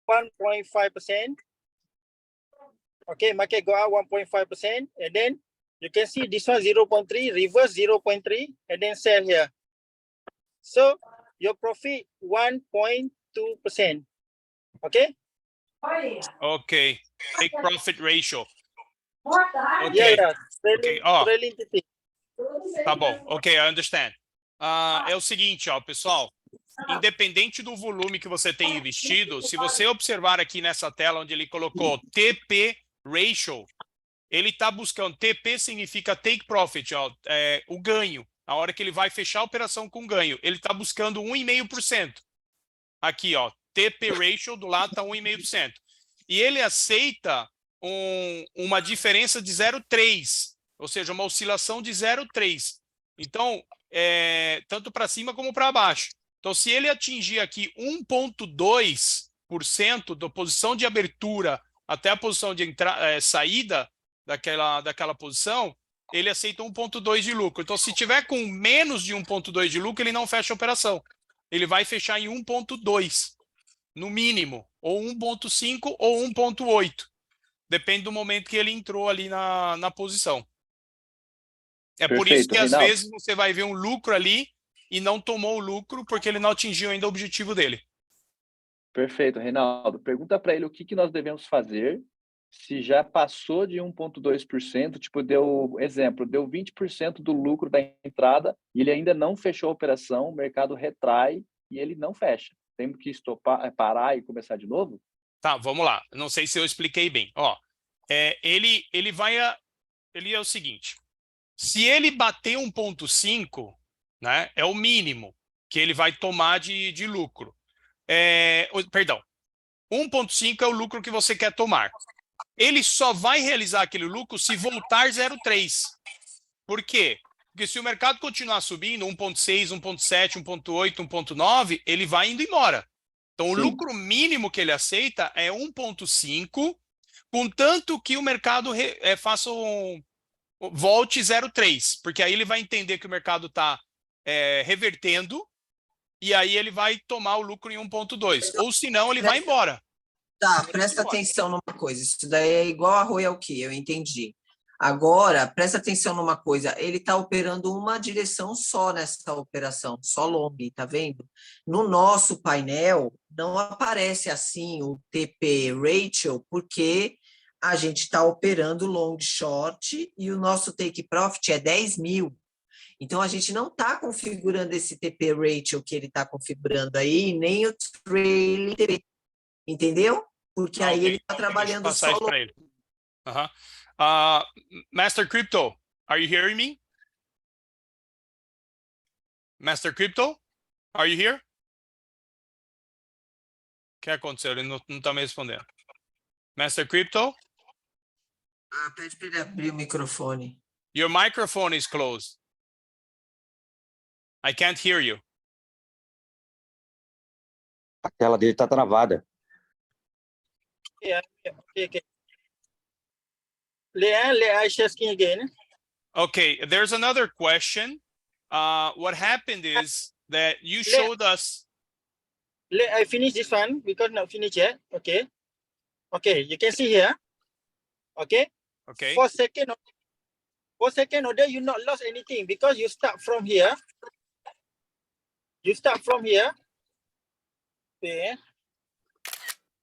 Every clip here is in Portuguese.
1.5%. Okay, market go up 1.5%, and then you can see this one 0.3, reverse 0.3, and then sell here. So your profit 1.2%. Okay? Okay. Take profit ratio. Yeah, Okay. yeah. Okay. Ó, Trailing TP. tá bom. Ok, I understand. É o seguinte, ó, pessoal. Independente do volume que você tem investido, se você observar aqui nessa tela onde ele colocou TP ratio, ele está buscando, TP significa take profit, ó, o ganho. A hora que ele vai fechar a operação com ganho, ele está buscando 1,5%. Aqui, ó, TP ratio do lado está 1,5%. E ele aceita uma diferença de 0,3, ou seja, uma oscilação de 0,3. Então, tanto para cima como para baixo. Então, se ele atingir aqui 1,2% da posição de abertura até a posição de saída daquela posição, ele aceita 1,2 de lucro. Então, se tiver com menos de 1,2 de lucro, ele não fecha a operação. Ele vai fechar em 1,2, no mínimo, ou 1,5 ou 1,8. Depende do momento que ele entrou ali na posição. Por isso que, às vezes, você vai ver um lucro ali e não tomou o lucro porque ele não atingiu ainda o objetivo dele. Perfeito, Reinaldo. Pergunta para ele o que nós devemos fazer se já passou de 1,2%, tipo, deu 20% do lucro da entrada e ele ainda não fechou a operação, o mercado retrai e ele não fecha. Temos que parar e começar de novo? Tá, vamos lá. Não sei se eu expliquei bem. Ó, ele é o seguinte, se ele bater 1,5, né, é o mínimo que ele vai tomar de lucro. Perdão, 1,5 é o lucro que você quer tomar. Ele só vai realizar aquele lucro se voltar 0,3. Por quê? Porque se o mercado continuar subindo 1,6, 1,7, 1,8, 1,9, ele vai indo embora. Então, o lucro mínimo que ele aceita é 1,5, contanto que o mercado volte 0,3, porque aí ele vai entender que o mercado está revertendo e aí ele vai tomar o lucro em 1,2. Ou senão, ele vai embora. Tá, presta atenção numa coisa. Isso daí é igual a Royal Key, eu entendi. Agora, presta atenção numa coisa. Ele está operando uma direção só nessa operação, só long, tá vendo? No nosso painel, não aparece assim o TP ratio, porque a gente está operando long short e o nosso take profit é 10 mil. Então, a gente não está configurando esse TP ratio que ele está configurando aí, nem o trailing TP. Entendeu? Porque aí ele está trabalhando só... Ele. Master Crypto, are you hearing me? Master Crypto, are you here? O que aconteceu? Ele não está me respondendo. Master Crypto? Pede para ele abrir o microfone. Your microphone is closed. I can't hear you. A tela dele está travada. Yeah, okay. I share screen again. Okay, there's another question. What happened is that you showed us... I finish this one because not finished yet. Okay. Okay, you can see here. Okay. Okay. For second order, you not lost anything because you start from here. You start from here. Okay.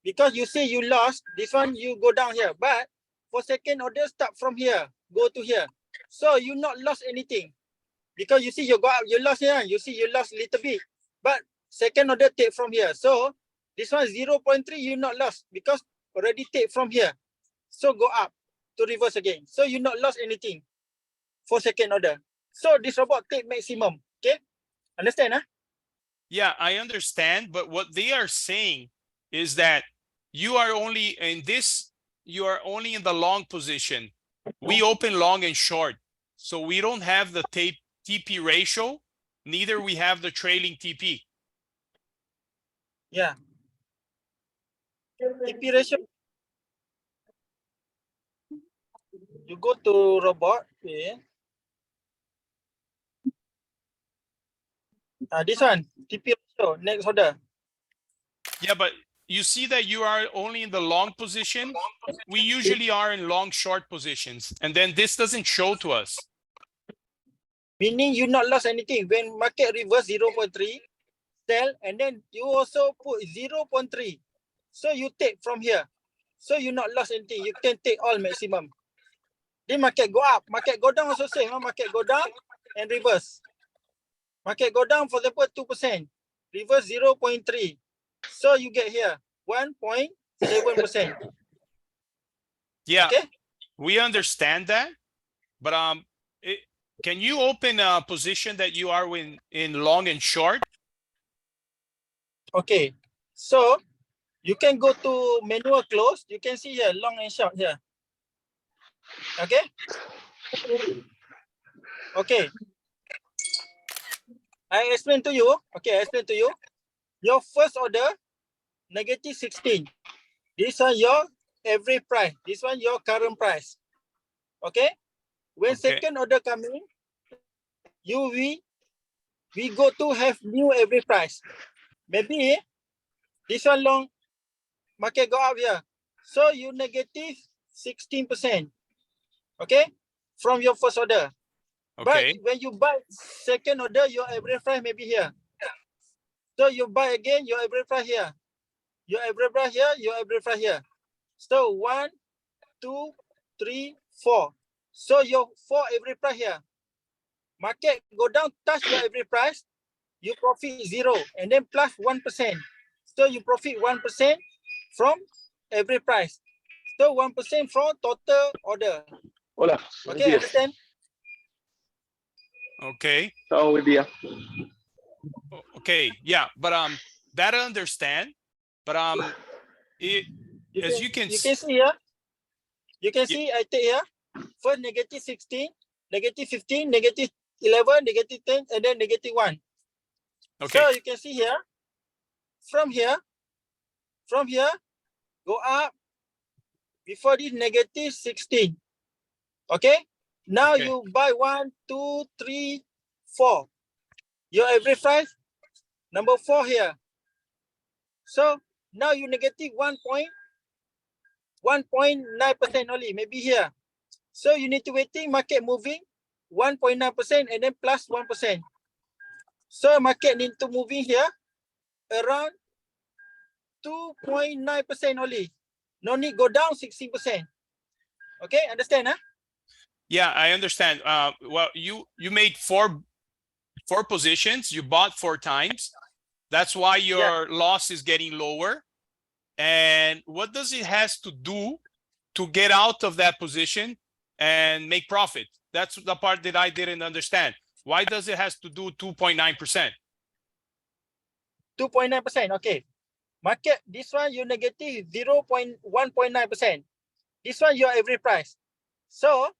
Because you say you lost, this one you go down here. But for second order, start from here, go to here. So you not lost anything. Because you see you go up, you lost here, you see you lost a little bit. But second order take from here. So this one 0.3, you not lost because already take from here. So go up to reverse again. So you not lost anything for second order. So this robot take maximum. Okay? Understand, huh? Yeah, I understand. But what they are saying is that you are only in the long position. We open long and short. So we don't have the TP ratio, neither we have the trailing TP. Yeah. TP ratio. You go to robot. Okay. This one, TP ratio, next order. Yeah, but you see that you are only in the long position. We usually are in long short positions, and then this doesn't show to us. Meaning you not lost anything. When market reverse 0.3, sell, and then you also put 0.3. So you take from here. So you not lost anything. You can take all maximum. Then market go up, market go down also same. Market go down and reverse. Market go down, for example, 2%, reverse 0.3. So you get here 1.7%. Yeah, Okay. we understand that, but can you open a position that you are in long and short? Okay. So you can go to manual close. You can see here long and short here. Okay. Okay. I explain to you. Okay, I explain to you. Your first order, negative 16. This one your average price. This one your current price. Okay. When Okay. second order coming, we go to have new average price. Maybe this one long market go up here. So you negative 16%. Okay, from your first order. Okay. But when you buy second order, your average price may be here. So you buy again, your average price here. Your average price here, your average price here. So 1, 2, 3, 4. So your 4 average price here. Market go down, touch your average price, you profit 0 and then plus 1%. So you profit 1% from average price. So 1% from total order. Hola, buenos Okay, días. understand? Okay. Chao, buen día. Okay. Yeah, but that I understand, but as you can you can see here. You can see I take here. First negative 16, negative 15, negative 11, negative 10, and then negative 1. Okay. So you can see here. From here, go up. Before this negative 16. Okay. Now Okay. you buy 1, 2, 3, 4. Your average price, number 4 here. So now you negative 1.9% only, maybe here. So you need to waiting market moving 1.9% and then plus 1%. So market need to moving here around 2.9% only. No need go down 16%. Okay, understand, huh? Yeah, I understand. Well, you made four positions. You bought 4 times. That's why your loss is getting lower. And what does it has to do to get out of that position and make profit? That's the part that I didn't understand. Why does it has to do 2.9%? 2.9%. Okay. Market, this one you negative 1.9%. This one your average price. So,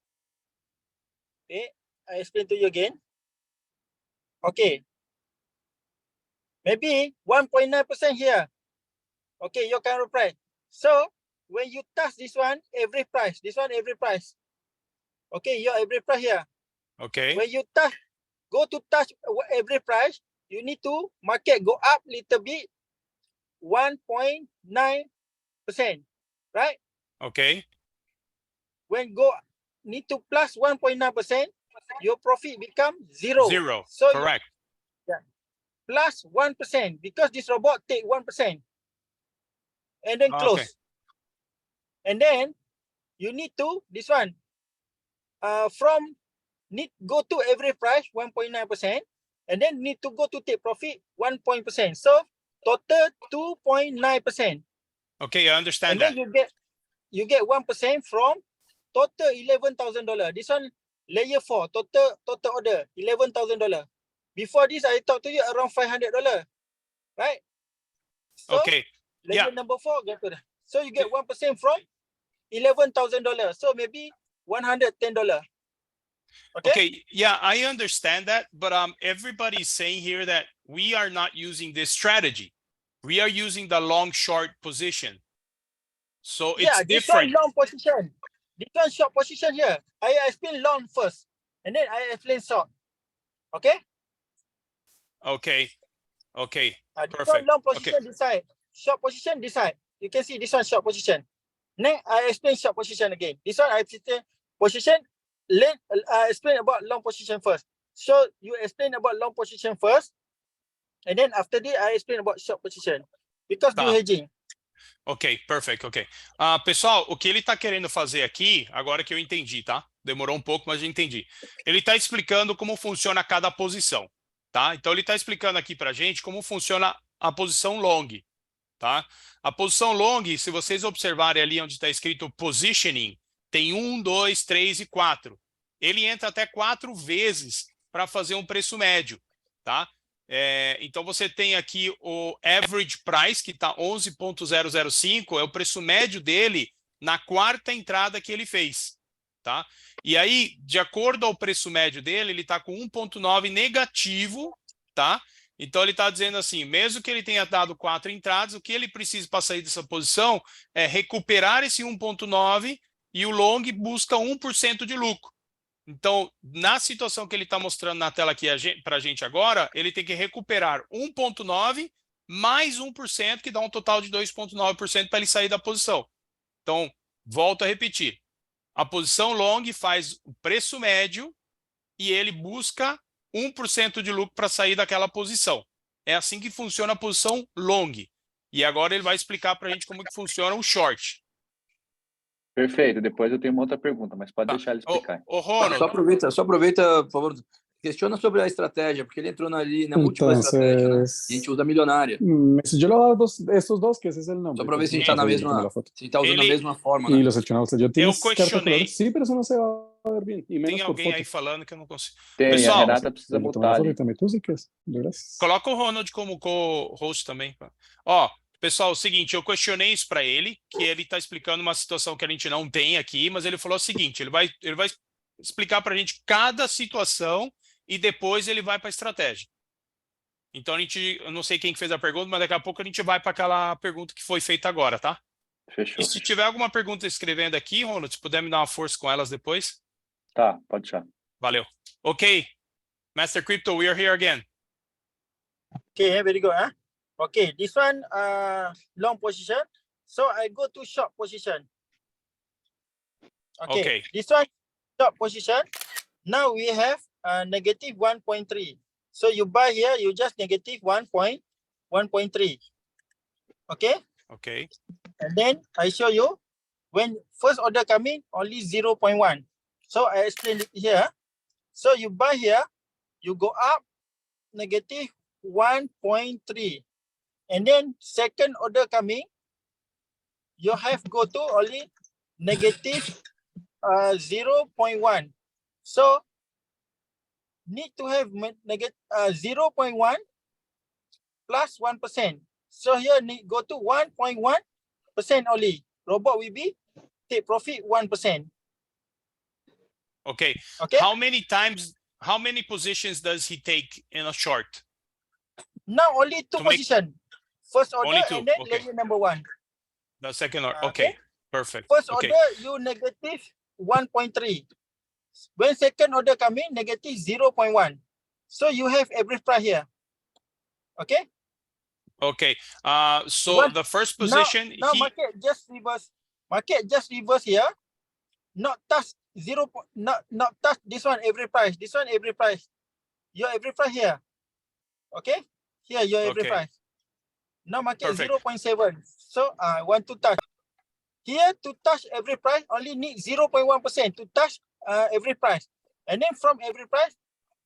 okay, I explain to you again. Okay. Maybe 1.9% here. Okay, your current price. So, when you touch this one, average price. This one average price. Okay, your average price here. Okay. When you touch, go to touch average price, you need to market go up little bit, 1.9%, right? Okay. When go need to plus 1.9%, your profit become 0. 0. So Correct. plus 1% because this robot take 1% and then close. Okay. And then you need to this one from need go to average price 1.9% and then need to go to take profit 1%. So total 2.9%. Okay, I understand And that. then you get 1% from total $11,000. This one layer 4 total order $11,000. Before this I talked to you around $500, right? So Okay. layer number 4 get to that. So you get 1% from $11,000. So maybe $110. Okay, yeah, I understand that, but everybody's saying here that we are not using this strategy. We are using the long short position. So it's different. This one long position. This one short position here. I explain long first, and then I explain short. Okay? Okay. Okay. This one Perfect. long position this side. short position this side. You can see this one short position. Then I explain short position again. This one I explain position. Explain about long position first. So you explain about long position first, and then after that I explain about short position because do Tá. hedging. Ok, perfect, ok. Pessoal, o que ele está querendo fazer aqui, agora que eu entendi, tá? Demorou um pouco, mas eu entendi. Ele está explicando como funciona cada posição, tá? Então ele está explicando aqui para a gente como funciona a posição long, tá? A posição long, se vocês observarem ali onde está escrito positioning, tem 1, 2, 3 e 4. Ele entra até 4 vezes para fazer um preço médio, tá? Então você tem aqui o average price, que está 11.005, é o preço médio dele na quarta entrada que ele fez, tá? E aí, de acordo ao preço médio dele, ele está com 1.9 negativo, tá? Então ele está dizendo assim, mesmo que ele tenha dado 4 entradas, o que ele precisa para sair dessa posição é recuperar esse 1.9 e o long busca 1% de lucro. Então, na situação que ele está mostrando na tela aqui para a gente agora, ele tem que recuperar 1,9 mais 1%, que dá um total de 2,9% para ele sair da posição. Então, volto a repetir. A posição long faz o preço médio e ele busca 1% de lucro para sair daquela posição. É assim que funciona a posição long. E agora ele vai explicar para a gente como que funciona o short. Perfeito. Depois eu tenho uma outra pergunta, mas pode Tá. deixar ele explicar. Ô, Ronald, Só aproveita, por favor, questiona sobre a estratégia, porque ele entrou ali na múltipla estratégia, né? Entonces, E a gente usa milionária. si yo le hago estos dos, que ese es el nombre. Só para ver se a gente que está na ahí tengo mesma, la foto. se está usando a Ele- mesma forma, Y né? los seleccionados, yo tienes carta de questionei. colores, sí, pero eso no se va a ver bien, y menos tem por alguém foto. aí falando que eu não consigo. Tem, Pessoal, a Renata precisa Yo le tomo mutar la foto ali. y también tú, si quieres. Gracias. Coloca o Ronald como co-host também. Ó, pessoal, é o seguinte, eu questionei isso para ele, que ele está explicando uma situação que a gente não tem aqui, mas ele falou o seguinte, ele vai explicar para a gente cada situação e depois ele vai para a estratégia. Então, eu não sei quem que fez a pergunta, mas daqui a pouco a gente vai para aquela pergunta que foi feita agora, tá? Fechou. E se tiver alguma pergunta escrevendo aqui, Ronald, se puder me dar uma força com elas depois. Tá, pode deixar. Valeu. Ok. Master Crypto, we are here again. Okay, very good. Okay, this one long position. So I go to short position. Okay. This one short position. Now we have negative 1.3. So you buy here, you just negative 1.3. Okay, Ok. and then I show you when first order coming only 0.1. So I explain it here. So you buy here, you go up negative 1.3, and then second order coming, you have go to only negative 0.1. So need to have negative 0.1 plus 1%. So here need go to 1.1% only. Robot will be take profit 1%. Ok. Okay. How many positions does he take in a short? Now only two To make- position. First order Only two, and then okay. layer number one. The second order. Okay. Okay. Perfect. First Okay. order you negative 1.3. When second order come in, negative 0.1. So you have every price here. Okay. Okay. So What- the first position, Now he market just reverse. Market just reverse here. Not touch not touch this one every price. This one every price. Your every price here. Okay. Here your every Okay. price. Now market Perfect. 0.7. So I want to touch. Here to touch every price only need 0.1% to touch every price. And then from every price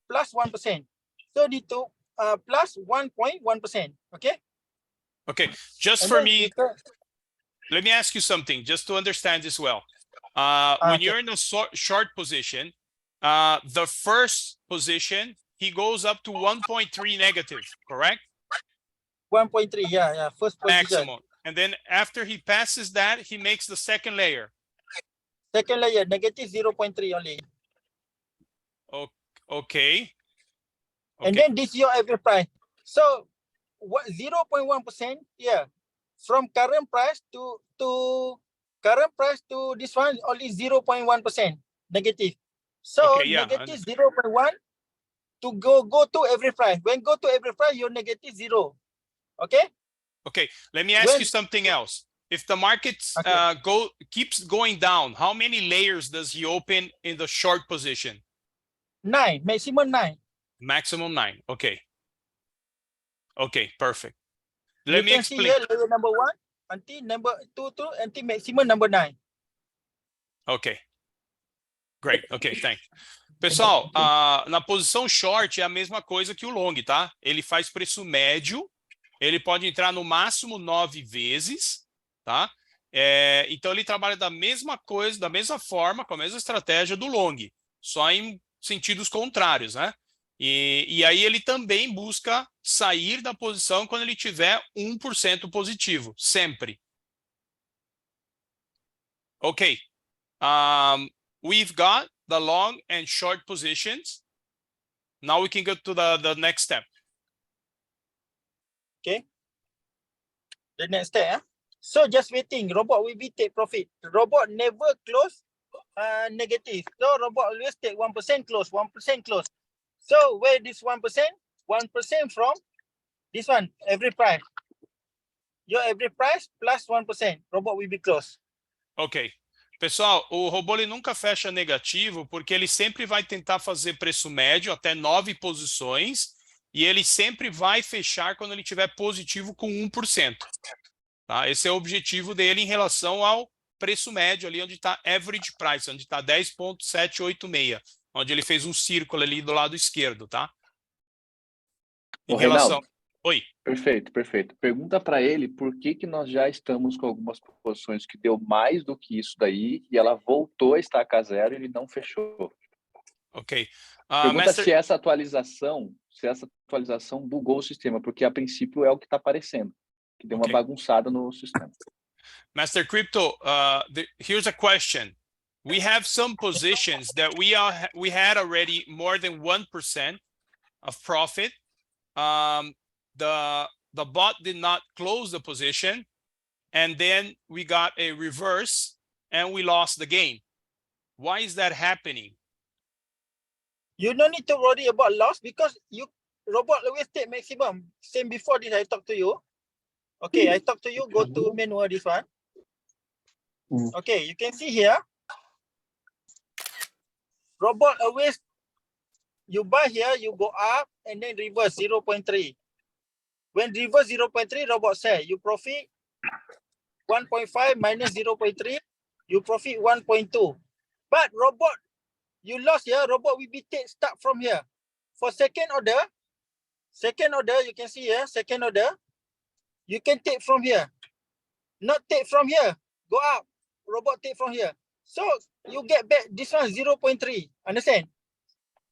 plus 1%. So need to plus 1.1%. Okay. okay. Just And for then me, you can- let me ask you something, just to understand this well. When Okay. you're in a short position, the first position he goes up to 1.3 negative, correct? 1.3, yeah, first position. Maximum. And then after he passes that, he makes the second layer. Second layer, negative 0.3 only. Okay. And Okay. then this your every price. So what 0.1% here from current price to current price to this one only 0.1% negative. So Okay, yeah, negative 0.1 to go to every price. When go to every price, you're negative 0. Okay. Okay, let me ask When- you something else. If the market Okay. keeps going down, how many layers does he open in the short position? 9, maximum 9. Maximum 9. Okay. Okay, perfect. You Let me can see explain. here layer number 1 until number 2 until maximum number 9. Ok. Great. Ok, thank you. Pessoal, na posição short é a mesma coisa que o long, tá? Ele faz preço médio, ele pode entrar no máximo 9 vezes, tá? Então ele trabalha da mesma coisa, da mesma forma, com a mesma estratégia do long, só em sentidos contrários, né? E aí ele também busca sair da posição quando ele tiver 1% positivo, sempre. Ok. We've got the long and short positions. Now we can go to the next step. Okay. The next step. So just waiting. Robot will be take profit. Robot never close negative. So robot always take 1% close, 1% close. So where this 1%? 1% from this one, every price. Your every price plus 1%. Robot will be close. Ok. Pessoal, o robô ele nunca fecha negativo porque ele sempre vai tentar fazer preço médio até 9 posições e ele sempre vai fechar quando ele tiver positivo com 1%. Tá? Esse é o objetivo dele em relação ao preço médio ali onde está average price, onde está 10,786, onde ele fez um círculo ali do lado esquerdo, tá? Em relação... Reinaldo. Oi. Perfeito, perfeito. Pergunta para ele por que nós já estamos com algumas posições que deu mais do que isso daí e ela voltou a estacar zero e ele não fechou. Ok. Pergunta se essa atualização bugou o sistema, porque a princípio é o que está aparecendo, que deu uma bagunçada no sistema. Master Crypto, here's a question. We have some positions that we had already more than 1% of profit. The bot did not close the position, and then we got a reverse and we lost the game. Why is that happening? You don't need to worry about loss because robot always take maximum. Same before this I talk to you. Okay, I talk to you, go to manual this one. Okay, you can see here. Robot always, you buy here, you go up and then reverse 0.3. When reverse 0.3, robot say you profit 1.5 minus 0.3, you profit 1.2. But robot, you lost here, robot will be start from here. For second order, you can see here, second order, you can take from here. Not take from here, go up, robot take from here. So you get back this one 0.3, understand?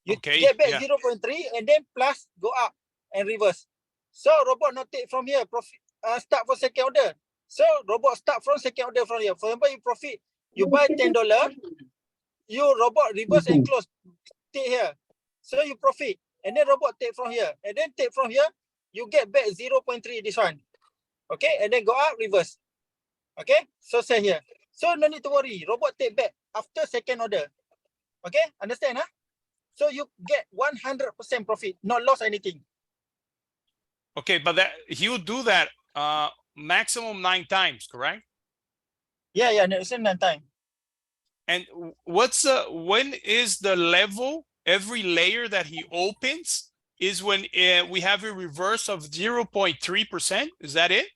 You get back 0.3 and then plus go up and reverse. So robot not take from here, profit start for second order. So robot start from second order from here. For example, you profit, you buy $10, you robot reverse and close, take here. So you profit, and then robot take from here, and then take from here, you get back 0.3 this one. Okay, and then go up, reverse. Okay, so say here. So no need to worry, robot take back after second order. Okay, understand, huh? So you get 100% profit, not lost anything. Okay, but he would do that maximum 9 times, correct? Yeah, it's 9 times. And when is the level, every layer that he opens is when we have a reverse of 0.3%? Is that it?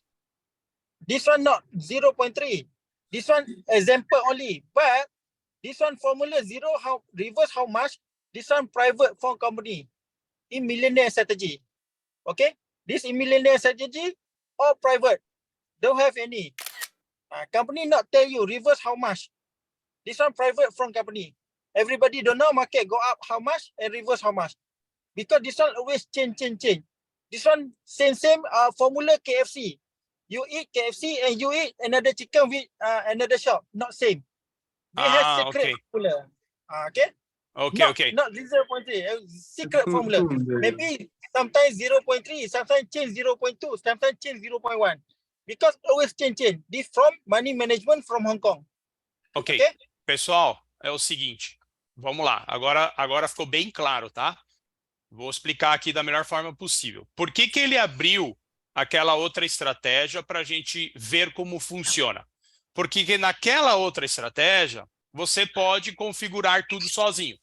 This one not 0.3. This one example only, but this one formula reverse how much? This one private fund company in millionaire strategy. Okay, this in millionaire strategy or private, don't have any. Company not tell you reverse how much. This one private fund company. Everybody don't know market go up how much and reverse how much. Because this one always change. This one same formula KFC. You eat KFC and you eat another chicken with another shop, not same. They have secret formula. Okay. Okay. Not 0.3, secret formula. Maybe sometimes 0.3, sometimes change 0.2, sometimes change 0.1. Because always change. This from money management from Hong Kong. Ok. Pessoal, é o seguinte. Vamos lá. Agora ficou bem claro, tá? Vou explicar aqui da melhor forma possível. Por que ele abriu aquela outra estratégia para a gente ver como funciona. Porque naquela outra estratégia, você pode configurar tudo sozinho.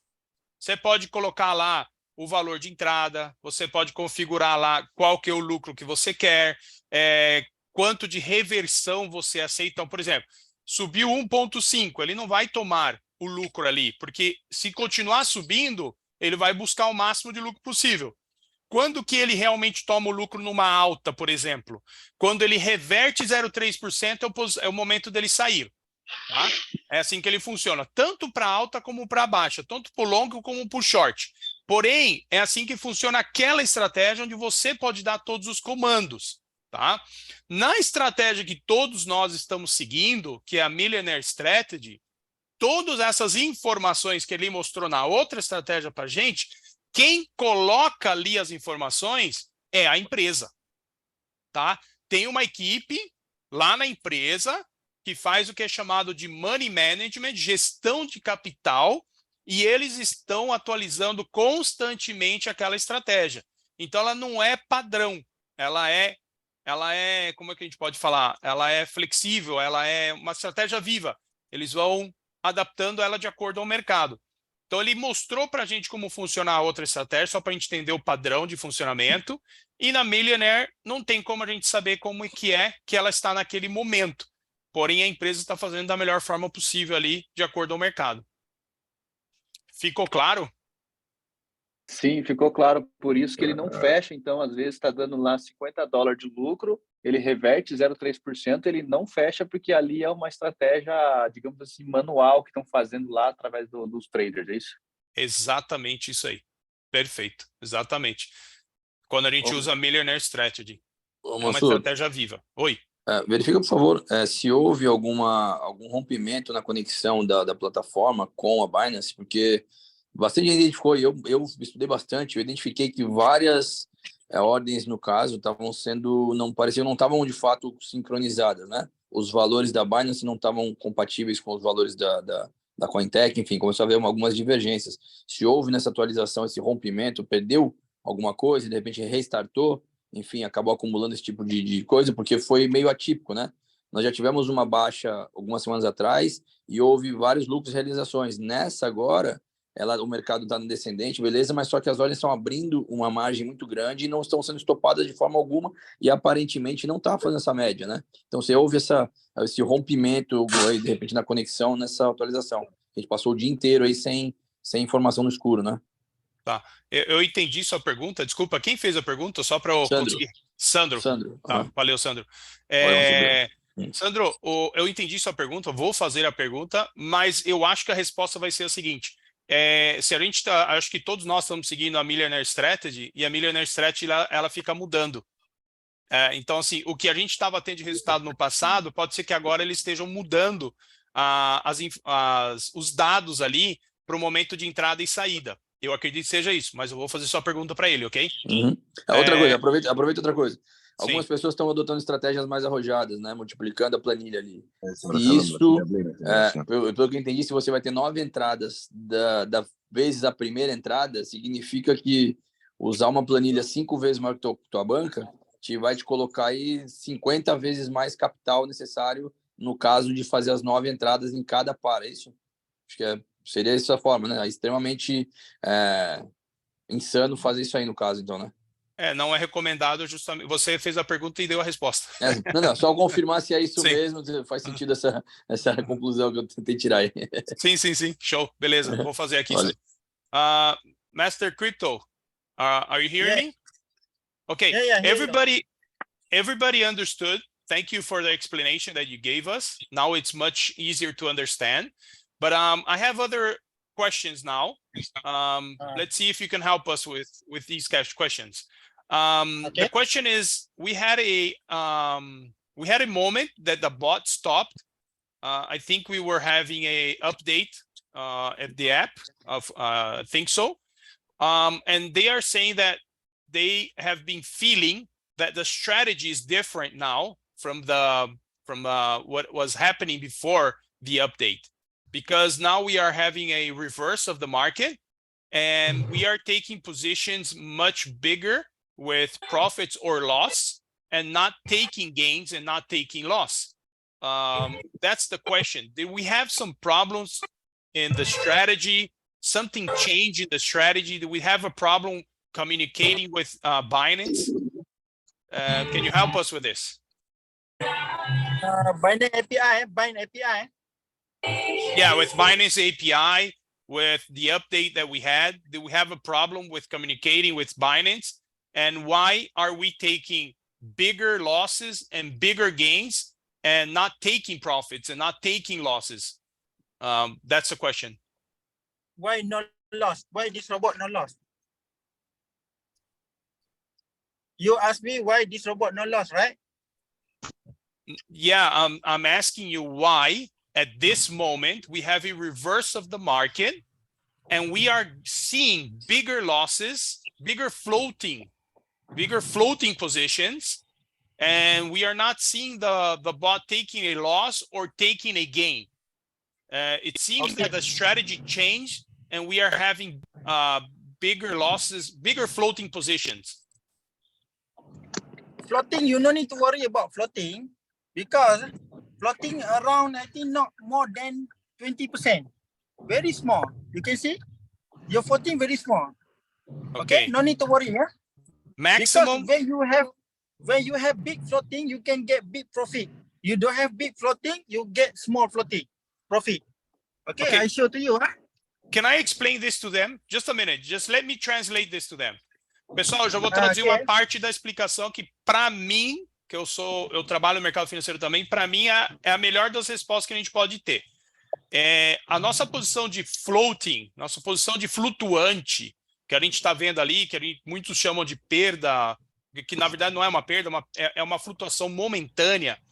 Você pode colocar lá o valor de entrada, você pode configurar lá qual que é o lucro que você quer, quanto de reversão você aceita. Então, por exemplo, subiu 1,5, ele não vai tomar o lucro ali, porque se continuar subindo, ele vai buscar o máximo de lucro possível. Quando que ele realmente toma o lucro numa alta, por exemplo? Quando ele reverte 0,3%, é o momento dele sair. Tá? É assim que ele funciona, tanto para alta como para baixa, tanto para o long como para o short. Porém, é assim que funciona aquela estratégia onde você pode dar todos os comandos. Tá? Na estratégia que todos nós estamos seguindo, que é a Millionaire Strategy, todas essas informações que ele mostrou na outra estratégia para a gente, quem coloca ali as informações é a empresa. Tá? Tem uma equipe lá na empresa que faz o que é chamado de Money Management, gestão de capital, e eles estão atualizando constantemente aquela estratégia. Então, ela não é padrão, ela é, como é que a gente pode falar? Ela é flexível, ela é uma estratégia viva. Eles vão adaptando ela de acordo ao mercado. Então, ele mostrou para a gente como funciona a outra estratégia, só para a gente entender o padrão de funcionamento. E na Millionaire, não tem como a gente saber como é que ela está naquele momento. Porém, a empresa está fazendo da melhor forma possível ali, de acordo ao mercado. Ficou claro? Sim, ficou claro. Por isso que ele não fecha. Então, às vezes, está dando lá $50 de lucro, ele reverte 0,3%, ele não fecha porque ali é uma estratégia, digamos assim, manual que estão fazendo lá através dos traders, é isso? Exatamente isso aí. Perfeito. Exatamente. Quando a gente usa a Millionaire Strategy. É uma estratégia viva. Oi. Verifica, por favor, se houve algum rompimento na conexão da plataforma com a Binance, porque bastante gente identificou, e eu estudei bastante, eu identifiquei que várias ordens, no caso, não estavam de fato sincronizadas, né? Os valores da Binance não estavam compatíveis com os valores da Cointech, enfim, começou a haver algumas divergências. Se houve nessa atualização esse rompimento, perdeu alguma coisa e de repente restartou, enfim, acabou acumulando esse tipo de coisa, porque foi meio atípico, né? Nós já tivemos uma baixa algumas semanas atrás e houve vários lucros e realizações. Nessa agora, o mercado está no descendente, beleza, mas só que as ordens estão abrindo uma margem muito grande e não estão sendo estopadas de forma alguma e aparentemente não está fazendo essa média, né? Então, se houve esse rompimento, aí, de repente, na conexão, nessa atualização. A gente passou o dia inteiro aí sem informação no escuro, né? Tá. Eu entendi sua pergunta. Desculpa, quem fez a pergunta? Só para eu conseguir. Sandro. Tá, valeu, Sandro. Sandro, eu entendi sua pergunta, vou fazer a pergunta, mas eu acho que a resposta vai ser a seguinte. Se a gente acho que todos nós estamos seguindo a Millionaire Strategy, e a Millionaire Strategy ela fica mudando. Então, assim, o que a gente estava tendo de resultado no passado, pode ser que agora eles estejam mudando os dados ali para o momento de entrada e saída. Eu acredito que seja isso, mas eu vou fazer só a pergunta para ele, ok? Uhum. Outra coisa, aproveita outra coisa. Algumas Sim. pessoas estão adotando estratégias mais arrojadas, né? Multiplicando a planilha ali. E isso, pelo que eu entendi, se você vai ter 9 entradas vezes a primeira entrada, significa que usar uma planilha 5 vezes maior que tua banca vai te colocar aí 50 vezes mais capital necessário no caso de fazer as 9 entradas em cada par, é isso? Acho que seria essa forma, né? É extremamente insano fazer isso aí no caso, então, né? Não é recomendado justamente. Você fez a pergunta e deu a resposta. Não, só confirmar se é isso Sim. mesmo, faz sentido essa conclusão que eu tentei tirar aí. Sim. Show. Beleza, vou fazer aqui. Master Crypto, are you hearing me? Okay. Yeah, Everybody understood. Thank you for the explanation that you gave us. Now it's much easier to understand. But I have other questions now. Let's see if you can help us with these questions. Okay. The question is: we had a moment that the bot stopped. I think we were having a update at the app of I think so, and they are saying that they have been feeling that the strategy is different now from what was happening before the update, because now we are having a reverse of the market and we are taking positions much bigger with profits or loss and not taking gains and not taking loss? That's the question. Did we have some problems in the strategy? Something changed in the strategy? Do we have a problem communicating with Binance? Can you help us with this? Binance API, Binance API. Yeah, with Binance API, with the update that we had, do we have a problem with communicating with Binance? And why are we taking bigger losses and bigger gains and not taking profits and not taking losses? That's the question. Why not lost? Why this robot not lost? You asked me why this robot not lost, right? Yeah, I'm asking you why at this moment we have a reverse of the market and we are seeing bigger losses, bigger floating positions, and we are not seeing the bot taking a loss or taking a gain. It seems that the strategy changed and we are having bigger losses, bigger floating positions. Floating, you no need to worry about floating because floating around, I think, not more than 20%. Very small. You can see your floating very small. Okay, no need to worry. Yeah? Maximum. Because when you have big floating, you can get big profit. You don't have big floating, you get small floating profit. Okay. I show to you. Huh? Can I explain this to them? Just a minute. Just let me translate this to them. Pessoal, eu já vou traduzir uma parte da explicação que, para mim, que eu trabalho no mercado financeiro também, para mim é a melhor das respostas que a gente pode ter. A nossa posição de floating, nossa posição de flutuante, que a gente está vendo ali, que muitos chamam de perda, que na verdade não é uma perda, é uma flutuação momentânea.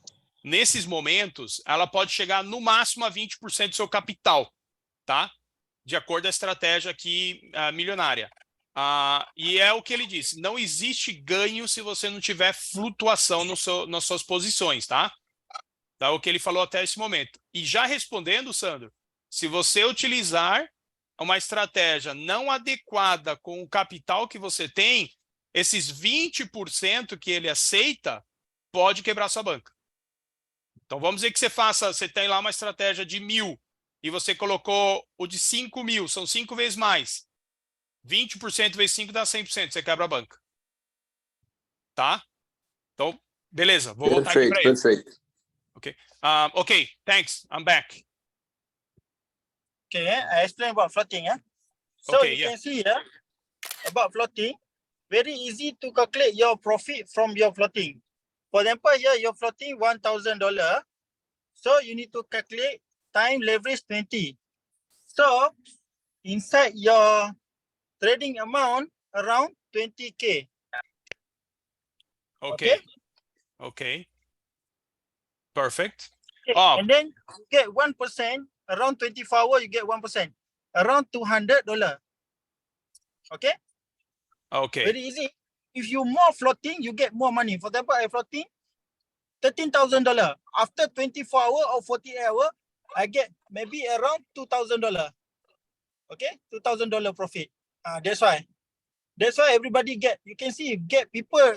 Nesses momentos, ela pode chegar no máximo a 20% do seu capital, tá? De acordo com a estratégia aqui milionária. E é o que ele disse, não existe ganho se você não tiver flutuação nas suas posições, tá? Tá, o que ele falou até esse momento. E já respondendo, Sandro, se você utilizar uma estratégia não adequada com o capital que você tem, esses 20% que ele aceita pode quebrar sua banca. Então vamos dizer que você tem lá uma estratégia de 1.000 e você colocou o de 5.000, são 5 vezes mais. 20% vezes 5 dá 100%, você quebra a banca. Tá? Então, beleza, vou voltar aqui para ele. Perfeito. Okay, thanks. I'm back. Okay, I explain about floating. So Okay, you can see here about floating. Very easy to calculate your profit from your floating. For example, here your floating $1,000. So you need to calculate time leverage 20. So inside your trading amount around 20K. Okay. Perfect. Okay. And then you get 1%, around 24 hours, you get 1%, around $200. Okay? Okay. Very easy. If you more floating, you get more money. For example, I floating $13,000. After 24 hours or 48 hours, I get maybe around $2,000. Okay? $2,000 profit. That's why everybody get, you can see, get people,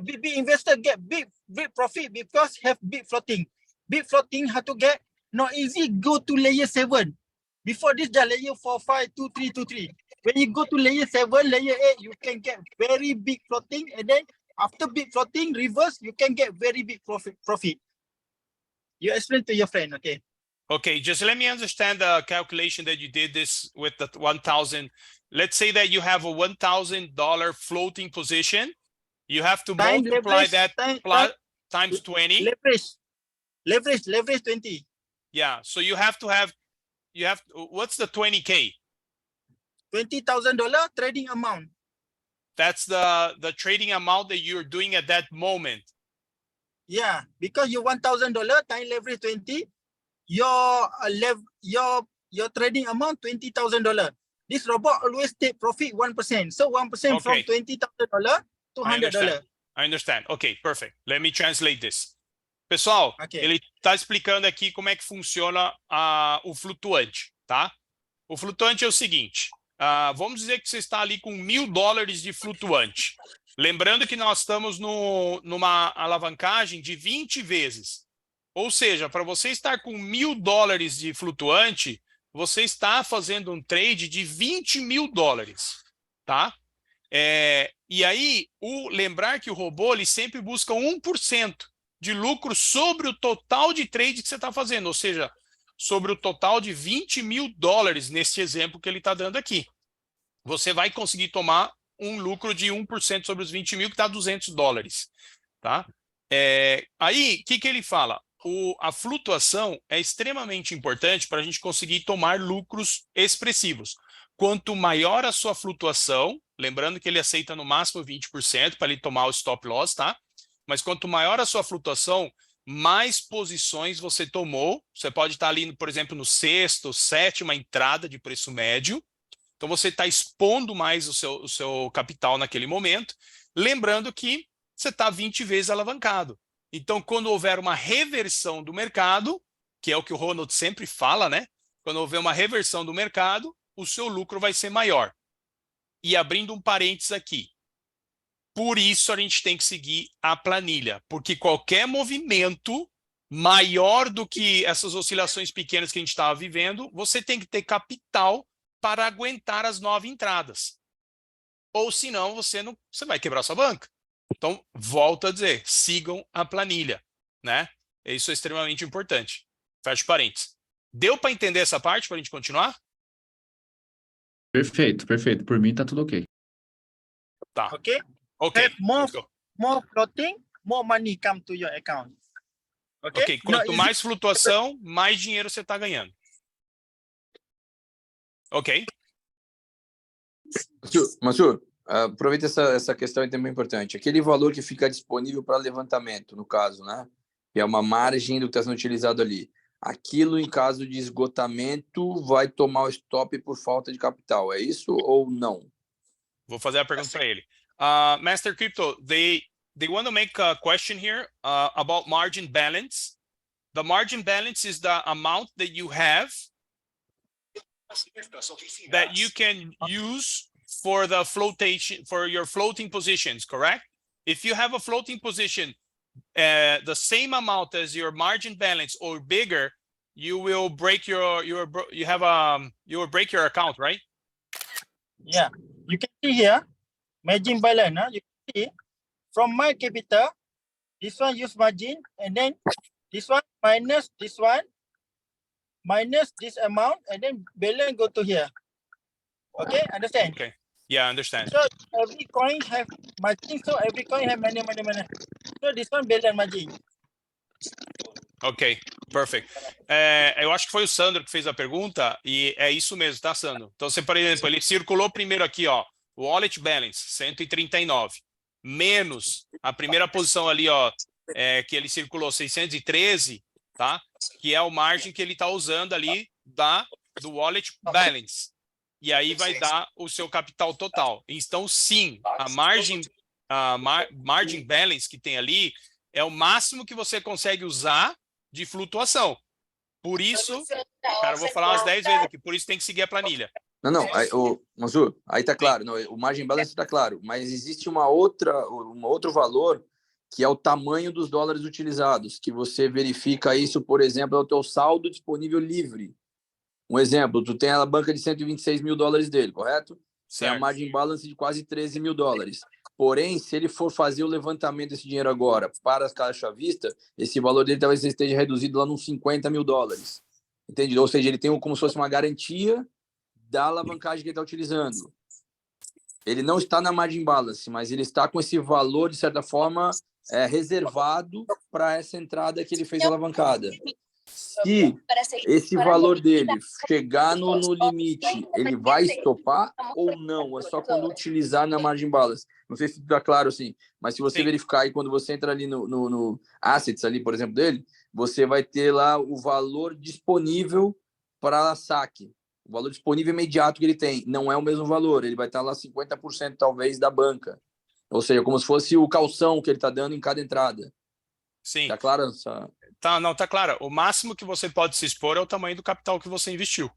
big investor get big profit because have big floating. Big floating how to get, not easy, go to layer 7. Before this, the layer 4, 5, 2, 3, 2, 3. When you go to layer 7, layer 8, you can get very big floating. And then after big floating, reverse, you can get very big profit. You explain to your friend, okay? Okay, just let me understand the calculation that you did this with the 1,000. Let's say that you have a $1,000 floating position. You have to multiply that times 20. Leverage 20. Yeah, so you have, what's the 20K? $20,000 trading amount. That's the trading amount that you're doing at that moment. Yeah, because you $1,000 time leverage 20, your trading amount $20,000. This robot always take profit 1%. So 1% from $20,000 to $100. I understand. Okay, perfect. Let me translate this. Pessoal, ele está explicando aqui como é que funciona o flutuante, tá? O flutuante é o seguinte, vamos dizer que você está ali com $1.000 de flutuante. Lembrando que nós estamos numa alavancagem de 20 vezes. Ou seja, para você estar com $1.000 de flutuante, você está fazendo um trade de $20.000, tá? E aí, lembrar que o robô ele sempre busca 1% de lucro sobre o total de trade que você está fazendo, ou seja, sobre o total de $20.000 nesse exemplo que ele está dando aqui. Você vai conseguir tomar um lucro de 1% sobre os 20 mil, que dá $200, tá? Aí, o que ele fala? A flutuação é extremamente importante para a gente conseguir tomar lucros expressivos. Quanto maior a sua flutuação, lembrando que ele aceita no máximo 20% para ele tomar o stop loss, tá? Mas quanto maior a sua flutuação, mais posições você tomou. Você pode estar ali, por exemplo, no sexto, sétima entrada de preço médio. Então, você está expondo mais o seu capital naquele momento. Lembrando que você está 20 vezes alavancado. Então, quando houver uma reversão do mercado, que é o que o Ronald sempre fala, né? Quando houver uma reversão do mercado, o seu lucro vai ser maior. E abrindo um parênteses aqui. Por isso, a gente tem que seguir a planilha. Porque qualquer movimento maior do que essas oscilações pequenas que a gente estava vivendo, você tem que ter capital para aguentar as 9 entradas. Ou senão, você vai quebrar sua banca. Então, volto a dizer, sigam a planilha, né? Isso é extremamente importante. Fecha parênteses. Deu para entender essa parte para a gente continuar? Perfeito, perfeito. Por mim tá tudo ok. Tá. Okay? Ok. Have Let's go. more floating, more money come to your account. Okay? Ok. Quanto mais flutuação, mais dinheiro você está ganhando. Ok. Mansur, aproveita essa questão é também importante. Aquele valor que fica disponível para levantamento, no caso, né? Que é uma margem do que está sendo utilizado ali. Aquilo, em caso de esgotamento, vai tomar o stop por falta de capital. É isso ou não? Vou fazer a pergunta para ele. Master Crypto, they want to make a question here about margin balance. The margin balance is the amount that you have that you can use for the flotation, for your floating positions, correct? If you have a floating position, the same amount as your margin balance or bigger, you will break your account, right? Yeah. You can see here, margin balance. You can see from my capital, this one use margin, and then this one minus this amount, and then balance go to here. Okay, understand? Okay. Yeah, I understand. So every coin have margin, so every coin have money. So this one balance margin. Ok, perfect. Eu acho que foi o Sandro que fez a pergunta e é isso mesmo, tá, Sandro? Então, você, por exemplo, ele circulou primeiro aqui, ó, wallet balance, 139, menos a primeira posição ali, ó, que ele circulou 613, tá? Que é o margem que ele está usando ali do wallet balance. E aí vai dar o seu capital total. Então, sim, a margin balance que tem ali é o máximo que você consegue usar de flutuação. Por isso, cara, eu vou falar umas 10 vezes aqui, por isso tem que seguir a planilha. Não, Mansur, aí tá claro, não, o margin balance tá claro, mas existe um outro valor que é o tamanho dos dólares utilizados, que você verifica isso, por exemplo, é o teu saldo disponível livre. Um exemplo, tu tem a banca de $126 mil dele, correto? Tem a margin balance de quase $13 mil. Porém, se ele for fazer o levantamento desse dinheiro agora para as caixas à vista, esse valor dele talvez esteja reduzido lá nos $50 mil. Entende? Ou seja, ele tem como se fosse uma garantia da alavancagem que ele está utilizando. Ele não está na margin balance, mas ele está com esse valor, de certa forma, reservado para essa entrada que ele fez alavancada. Se esse valor dele chegar no limite, ele vai estopar ou não? É só quando utilizar na margin balance. Não sei se está claro assim, mas se você verificar aí, quando você entra ali no assets, ali, por exemplo, dele, você vai ter lá o valor disponível para saque. O valor disponível imediato que ele tem. Não é o mesmo valor, ele vai estar lá 50% talvez da banca. Ou seja, como se fosse o calção que ele está dando em cada entrada. Sim. Tá claro? Tá claro. O máximo que você pode se expor é o tamanho do capital que você investiu.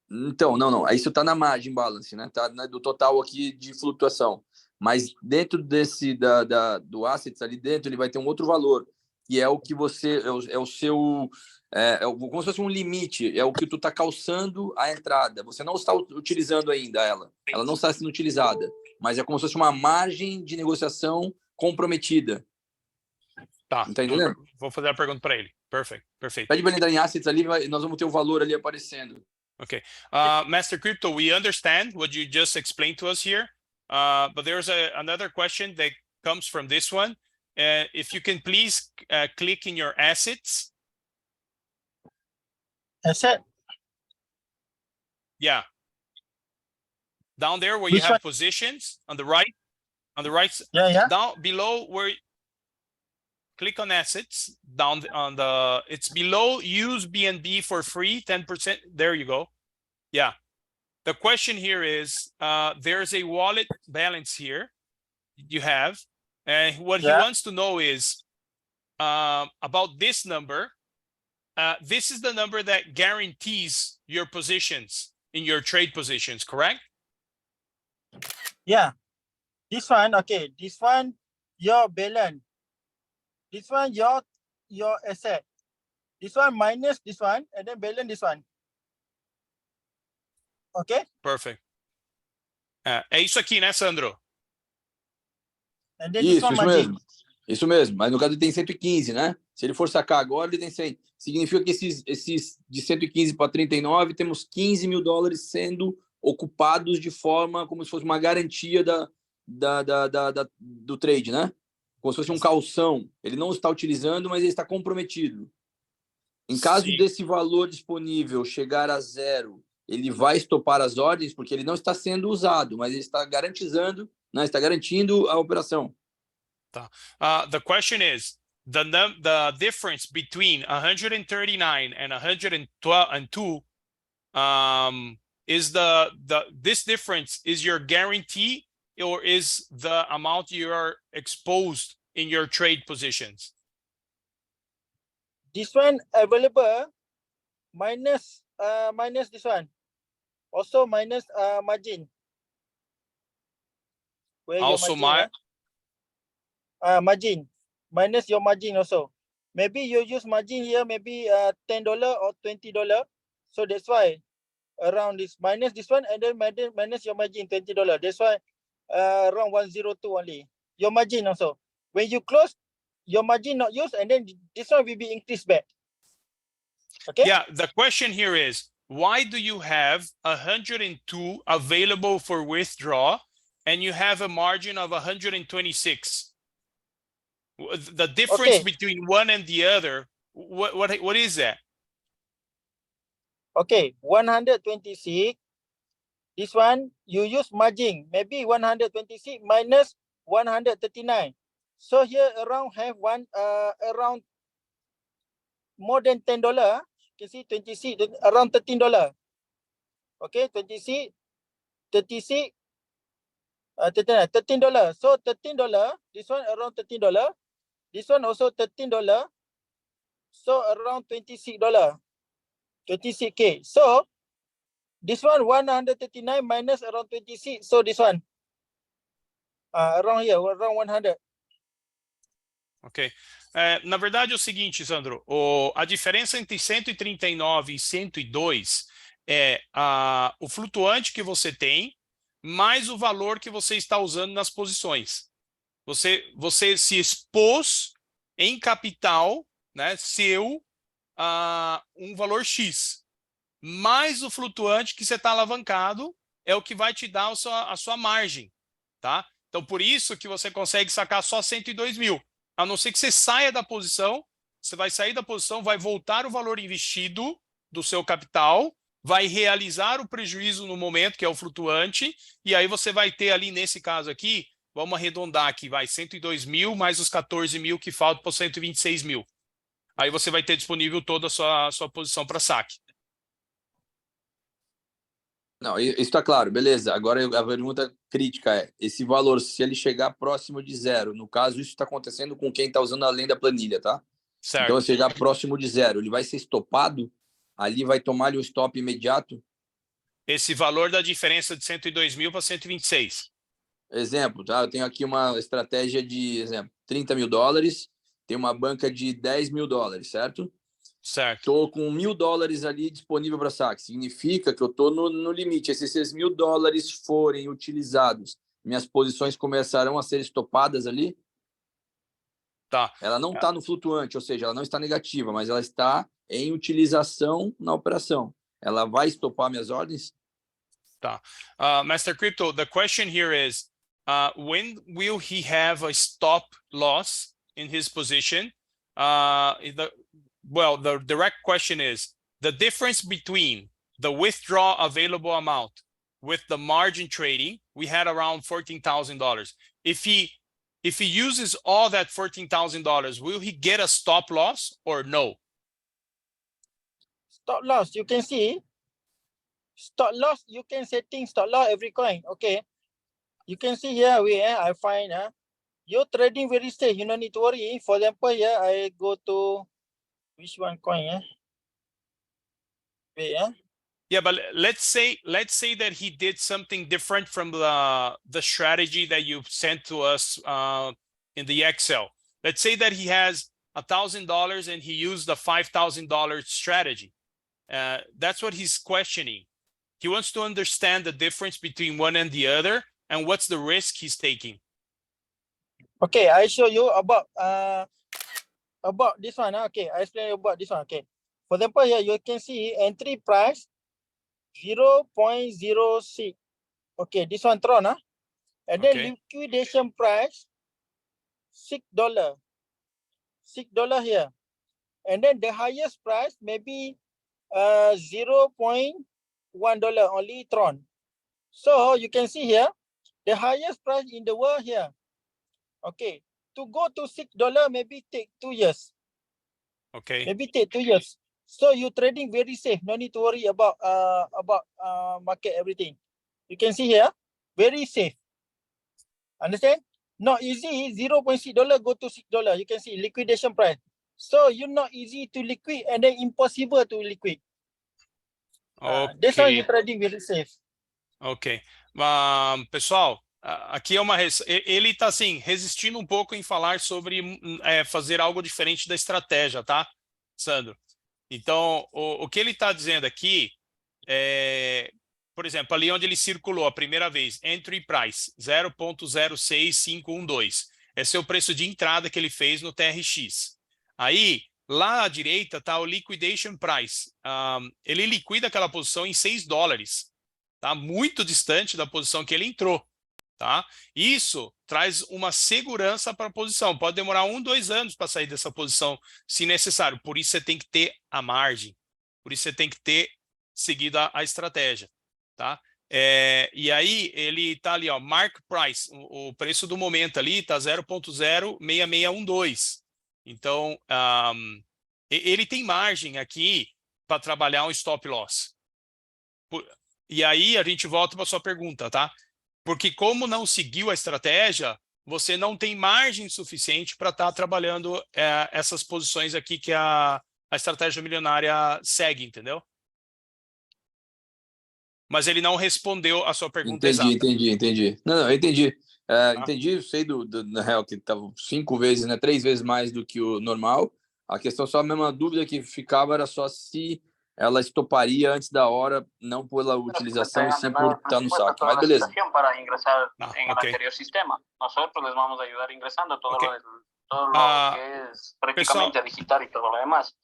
Então, não. Isso tá na margin balance, né? Tá do total aqui de flutuação. mas dentro do assets ali dentro, ele vai ter um outro valor, que é o que você, é o seu, como se fosse um limite, é o que tu está calçando a entrada. Você não está utilizando ainda ela não está sendo utilizada, mas é como se fosse uma margem de negociação comprometida. Tá, Tá entendendo? vou fazer a pergunta para ele. Perfeito. Pede para ele entrar em assets ali, nós vamos ter o valor ali aparecendo. Okay. Master Crypto, we understand what you just explained to us here, but there's another question that comes from this one. If you can please click in your assets. Asset. Yeah. Down there where you Which have one? positions on the right, Yeah. down below where click on assets, down on the, it's below use BNB for free, 10%. There you go. Yeah. The question here is, there's a wallet balance here you have. And what he wants to know is about this number. This is the number that guarantees your positions in your trade positions, correct? Yeah. This one, okay. This one, your balance. This one, your asset. This one minus this one, and then balance this one. Okay? Perfect. É isso aqui, né, Sandro? And then this one margin. Isso mesmo. Mas no caso ele tem 115, né? Se ele for sacar agora, ele tem 100. Significa que esses de 115 para 39, temos 15 mil dólares sendo ocupados de forma como se fosse uma garantia do trade, né? Como se fosse um calção. Ele não está utilizando, mas ele está comprometido. Em caso desse valor disponível chegar a zero, ele vai estopar as ordens, porque ele não está sendo usado, mas ele está garantizando, né? Está garantindo a operação. Tá. The question is, the difference between 139 and 102 is this difference is your guarantee, or is the amount you are exposed in your trade positions? This one available minus this one. Also minus margin. Where Also your margin minus your margin also. Maybe you use margin here, maybe $10 or $20. So that's why around this minus this one, and then minus your margin $20. That's why around 102 only. Your margin also. When you close, your margin not used, and then this one will be increased back. Okay. Yeah. The question here is, why do you have 102 available for withdraw, and you have a margin of 126? The difference between one and the other, what is that? Okay, 126. This one you use margin, maybe 126 minus 139. So here around have around more than $10. You can see 26 around $13. Okay, 26, 36, $13. So $13. This one around $13. This one also $13. So around $26. 26K. So this one 139 minus around 26. So this one around here, around 100. Ok. Na verdade é o seguinte, Sandro, a diferença entre 139 e 102 é o flutuante que você tem mais o valor que você está usando nas posições. Você se expôs em capital, né, seu, um valor X, mais o flutuante que você está alavancado é o que vai te dar a sua margem, tá? Então, por isso que você consegue sacar só 102 mil. A não ser que você saia da posição, você vai sair da posição, vai voltar o valor investido do seu capital, vai realizar o prejuízo no momento, que é o flutuante, e aí você vai ter ali, nesse caso aqui, vamos arredondar aqui, vai 102 mil mais os 14 mil que faltam para 126 mil. Aí você vai ter disponível toda a sua posição para saque. Não, isso está claro, beleza. Agora a pergunta crítica é, esse valor, se ele chegar próximo de zero, no caso, isso está acontecendo com quem está usando além da planilha, tá? Certo. Então, se chegar próximo de zero, ele vai ser estopado? Ali vai tomar-lhe o stop imediato? Esse valor da diferença de 102 mil para 126. Exemplo, tá? Eu tenho aqui uma estratégia de, exemplo, $30 mil, tem uma banca de $10 mil, certo? Certo. Estou com $1.000 ali disponível para saque. Significa que eu estou no limite. Se esses $1.000 forem utilizados, minhas posições começarão a ser estopadas ali? Tá. Ela não está no flutuante, ou seja, ela não está negativa, mas ela está em utilização na operação. Ela vai estopar minhas ordens? Tá. Master Crypto, the question here is, when will he have a stop loss in his position? Well, the direct question is, the difference between the withdraw available amount with the margin trading, we had around $14,000. If he uses all that $14,000, will he get a stop loss or no? Stop loss, you can see. Stop loss, you can setting stop loss every coin. Okay. You can see here, I find you're trading very safe. You don't need to worry. For example, here I go to which one coin? Wait, Yeah, but let's say that he did something different from the strategy that you sent to us in the Excel. Let's say that he has $1,000 and he used the $5,000 strategy. That's what he's questioning. He wants to understand the difference between one and the other and what's the risk he's taking. Okay, I show you about this one. Okay, I explain you about this one. Okay, for example, here you can see entry price 0.06. Okay, this one Tron, and then Okay. liquidation price $6. $6 here, and then the highest price maybe $0.1 only Tron. So you can see here the highest price in the world here. Okay, to go to $6 maybe take 2 years. Okay. Maybe take 2 years. So you trading very safe. No need to worry about market everything. You can see here very safe. Understand? Not easy. $0.6 go to $6. You can see liquidation price. So you're not easy to liquid and then impossible to liquid. That's why you're trading very safe. Ok. Pessoal, aqui é ele está assim, resistindo um pouco em falar sobre fazer algo diferente da estratégia, tá, Sandro? Então, o que ele está dizendo aqui é, por exemplo, ali onde ele circulou a primeira vez, entry price 0.06512. Esse é o preço de entrada que ele fez no TRX. Aí, lá à direita está o liquidation price. Ele liquida aquela posição em $6. Tá? Muito distante da posição que ele entrou. Tá? Isso traz uma segurança para a posição. Pode demorar 1, 2 anos para sair dessa posição, se necessário. Por isso você tem que ter a margem. Por isso você tem que ter seguido a estratégia. Tá? E aí ele está ali, ó, mark price. O preço do momento ali está 0.06612. Então, ele tem margem aqui para trabalhar um stop loss. E aí a gente volta para a sua pergunta, tá? Porque como não seguiu a estratégia, você não tem margem suficiente para estar trabalhando essas posições aqui que a estratégia milionária segue, entendeu? Mas ele não respondeu a sua pergunta exata. Entendi. Não, eu entendi. Entendi, sei na real que estava 5 vezes, né, 3 vezes mais do que o normal. A questão só, a mesma dúvida que ficava era só se ela estoparia antes da hora, não pela utilização, e sim por estar no saque. Mas beleza. Para ingresar en el ok. anterior sistema. Nosotros les vamos a ayudar ingresando todo, Ok. todo lo que es prácticamente pessoal, digital y todo lo demás.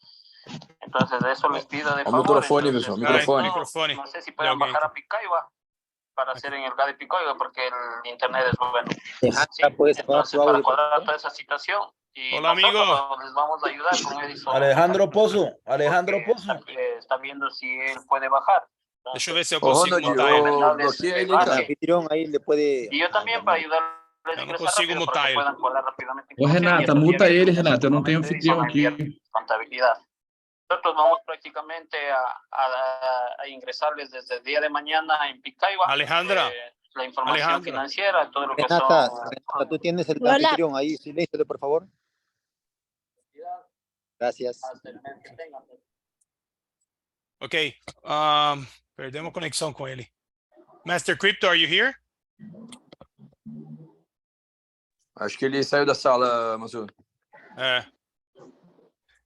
Entonces, eso les pido de O favor. microfone, Entonces, pessoal, microfone. no, Microfone. no sé si De pueden alguien. bajar a Picaiba para hacer en el GA de Picaiba, porque el internet es bueno. Sí, ¿puedes bajar entonces, tu audio, para por cuadrar favor? toda esa situación. Y Hola, amigo. nosotros les vamos a ayudar con Edison. Alejandro Pozo, Porque está viendo si él puede bajar. Deixa eu ver se eu Ô, consigo Ronald, mutar ele. bloqueia ele, El cara. anfitrión ahí le puede... Y yo también para ayudarles a Eu não ingresar consigo rápido, mutar para que ele. puedan colar rápidamente. Ô, Renata, muta ele, Renata. Eu não tenho anfitrião aqui. Contabilidad. Nosotros vamos prácticamente a ingresarles desde el día de mañana en Picaiba. Alejandra. La información Alejandra. financiera, todo lo que Renata, son... Renata, tú tienes el Hola. anfitrión ahí, siléncialo, por favor. Gracias. Ok. Perdemos conexão com ele. Master Crypto, are you here? Acho que ele saiu da sala, Massu.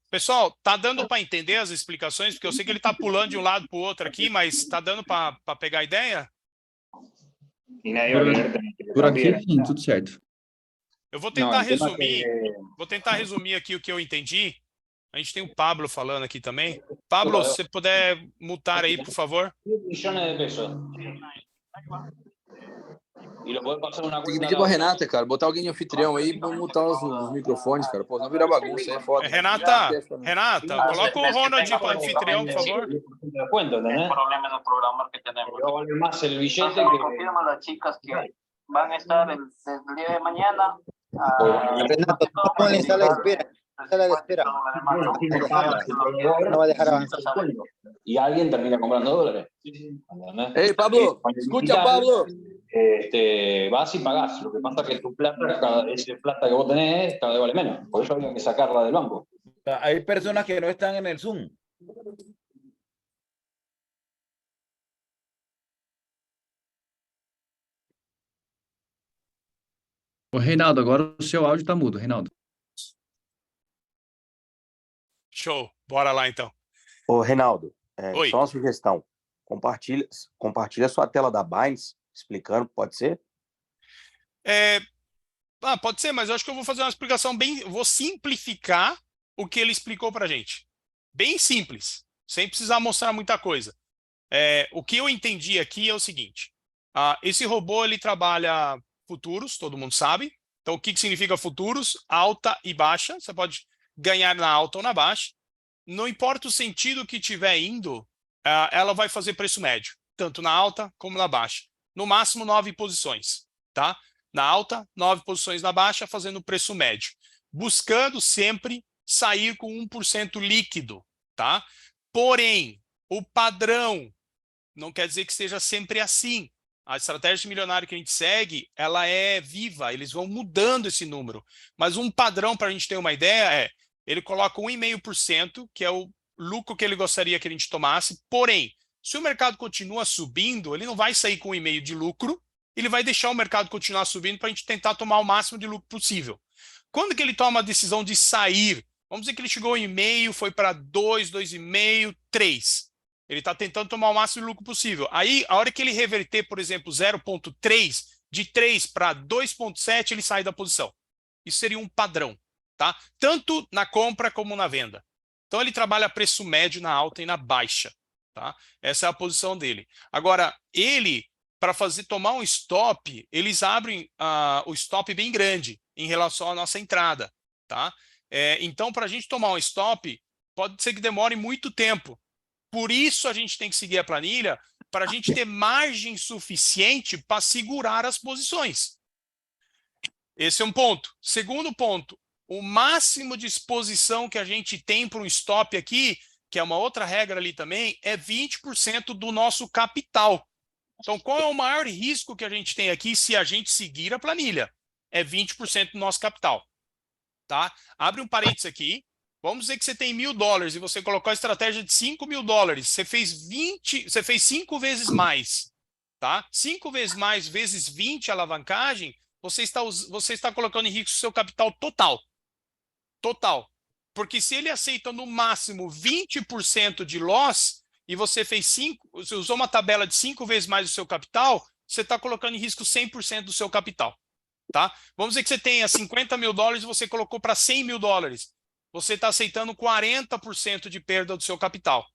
Pessoal, tá dando para entender as explicações? Porque eu sei que ele tá pulando de um lado para o outro aqui, mas tá dando para pegar a ideia? Por aqui, sim, tudo certo. Eu vou tentar resumir. Vou tentar resumir aqui o que eu entendi. A gente tem o Pablo falando aqui também. Pablo, se você puder mutar aí, por favor. Millones de pesos. E lo pode passar uma Tem que pedir pra Renata, cara. Botar alguém de anfitrião aí pra mutar os microfones, cara. Pô, não virar bagunça, aí é foda. Renata, coloca o Ronald para anfitrião, por favor. Descuento, ¿no? El problema es el programar que tenemos. Pero vale más el billete Entonces, que... confirma a las chicas que van a estar desde el día de mañana. Renato, ponle en sala de espera. Sala de espera. No va a dejar avanzar. Y alguien termina comprando dólares. ¿Entendés? Hey, Pablo, Cuando escucha, invitan, Pablo. Vas y pagás. Lo que pasa es que tu plata, esa plata que vos tenés, cada vez vale menos. Por eso había que sacarla del banco. Hay personas que no están en el Zoom. Ô, Reinaldo, agora o seu áudio tá mudo, Reinaldo. Show. Bora lá, então. Ô, Reinaldo, Oi. só uma sugestão. Compartilha sua tela da Binance, explicando, pode ser? Pode ser, mas eu acho que eu vou fazer uma explicação vou simplificar o que ele explicou pra gente. Bem simples, sem precisar mostrar muita coisa. O que eu entendi aqui é o seguinte. Esse robô, ele trabalha futuros, todo mundo sabe. Então, o que significa futuros? Alta e baixa. Você pode ganhar na alta ou na baixa. Não importa o sentido que estiver indo, ela vai fazer preço médio, tanto na alta como na baixa. No máximo 9 posições, tá? Na alta, 9 posições na baixa, fazendo preço médio. Buscando sempre sair com 1% líquido, tá? Porém, o padrão não quer dizer que seja sempre assim. A estratégia de milionário que a gente segue, ela é viva, eles vão mudando esse número. Mas um padrão, para a gente ter uma ideia, ele coloca 1,5%, que é o lucro que ele gostaria que a gente tomasse. Porém, se o mercado continua subindo, ele não vai sair com 1,5% de lucro, ele vai deixar o mercado continuar subindo para a gente tentar tomar o máximo de lucro possível. Quando que ele toma a decisão de sair? Vamos dizer que ele chegou em 1,5%, foi para 2, 2,5%, 3%. Ele está tentando tomar o máximo de lucro possível. Aí, a hora que ele reverter, por exemplo, 0,3%, de 3 para 2,7%, ele sai da posição. Isso seria um padrão, tá? Tanto na compra como na venda. Então, ele trabalha preço médio na alta e na baixa, tá? Essa é a posição dele. Agora, ele, para tomar um stop, eles abrem o stop bem grande em relação à nossa entrada, tá? Então, para a gente tomar um stop, pode ser que demore muito tempo. Por isso, a gente tem que seguir a planilha para a gente ter margem suficiente para segurar as posições. Esse é um ponto. Segundo ponto, o máximo de exposição que a gente tem para um stop aqui, que é uma outra regra ali também, é 20% do nosso capital. Então, qual é o maior risco que a gente tem aqui se a gente seguir a planilha? É 20% do nosso capital. Tá? Abre um parênteses aqui. Vamos dizer que você tem $1.000 e você colocou a estratégia de $5.000. Você fez 5 vezes mais, tá? 5 vezes mais vezes 20 alavancagem, você está colocando em risco o seu capital total. Total. Porque se ele aceita no máximo 20% de loss e você você usou uma tabela de 5 vezes mais o seu capital, você está colocando em risco 100% do seu capital, tá? Vamos dizer que você tenha $50.000 e você colocou para $100.000. Você está aceitando 40% de perda do seu capital.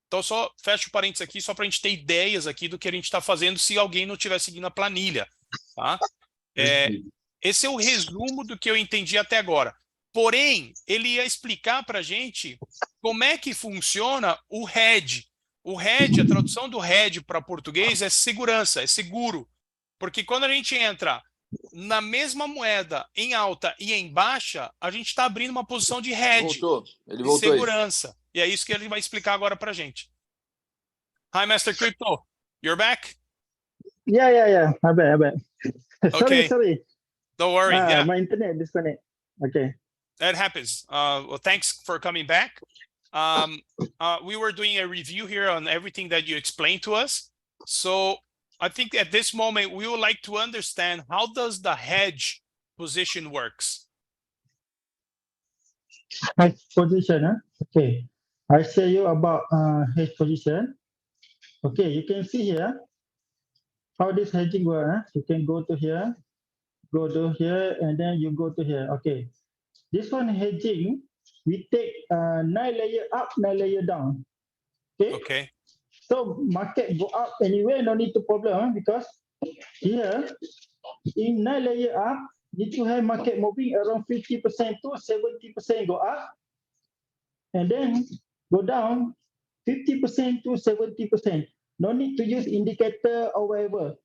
Então, só fecho o parênteses aqui, só para a gente ter ideias aqui do que a gente está fazendo se alguém não estiver seguindo a planilha. Tá? Esse é o resumo do que eu entendi até agora. Porém, ele ia explicar para a gente como é que funciona o hedge. O hedge, a tradução do hedge para português é segurança, é seguro. Porque quando a gente entra na mesma moeda em alta e em baixa, a gente está abrindo uma posição de hedge, Ele de voltou segurança. E é isso que ele vai explicar agora para a gente. Hi, Master Crypto. You're back? Yeah. I'm back. Okay. Sorry. Don't worry. Yeah. My internet disconnect. Okay. That happens. Well, thanks for coming back. We were doing a review here on everything that you explained to us. So I think at this moment, we would like to understand how does the hedge position works. Hedge position, huh? Okay. I show you about hedge position. Okay, you can see here how this hedging works. Huh? You can go to here, and then you go to here. Okay. This one hedging, we take 9 layer up, 9 layer down. Okay. Okay. So market go up anyway, no need to problem, huh? Because here in 9 layer up, need to have market moving around 50% to 70% go up, and then go down 50% to 70%. No need to use indicator or whatever.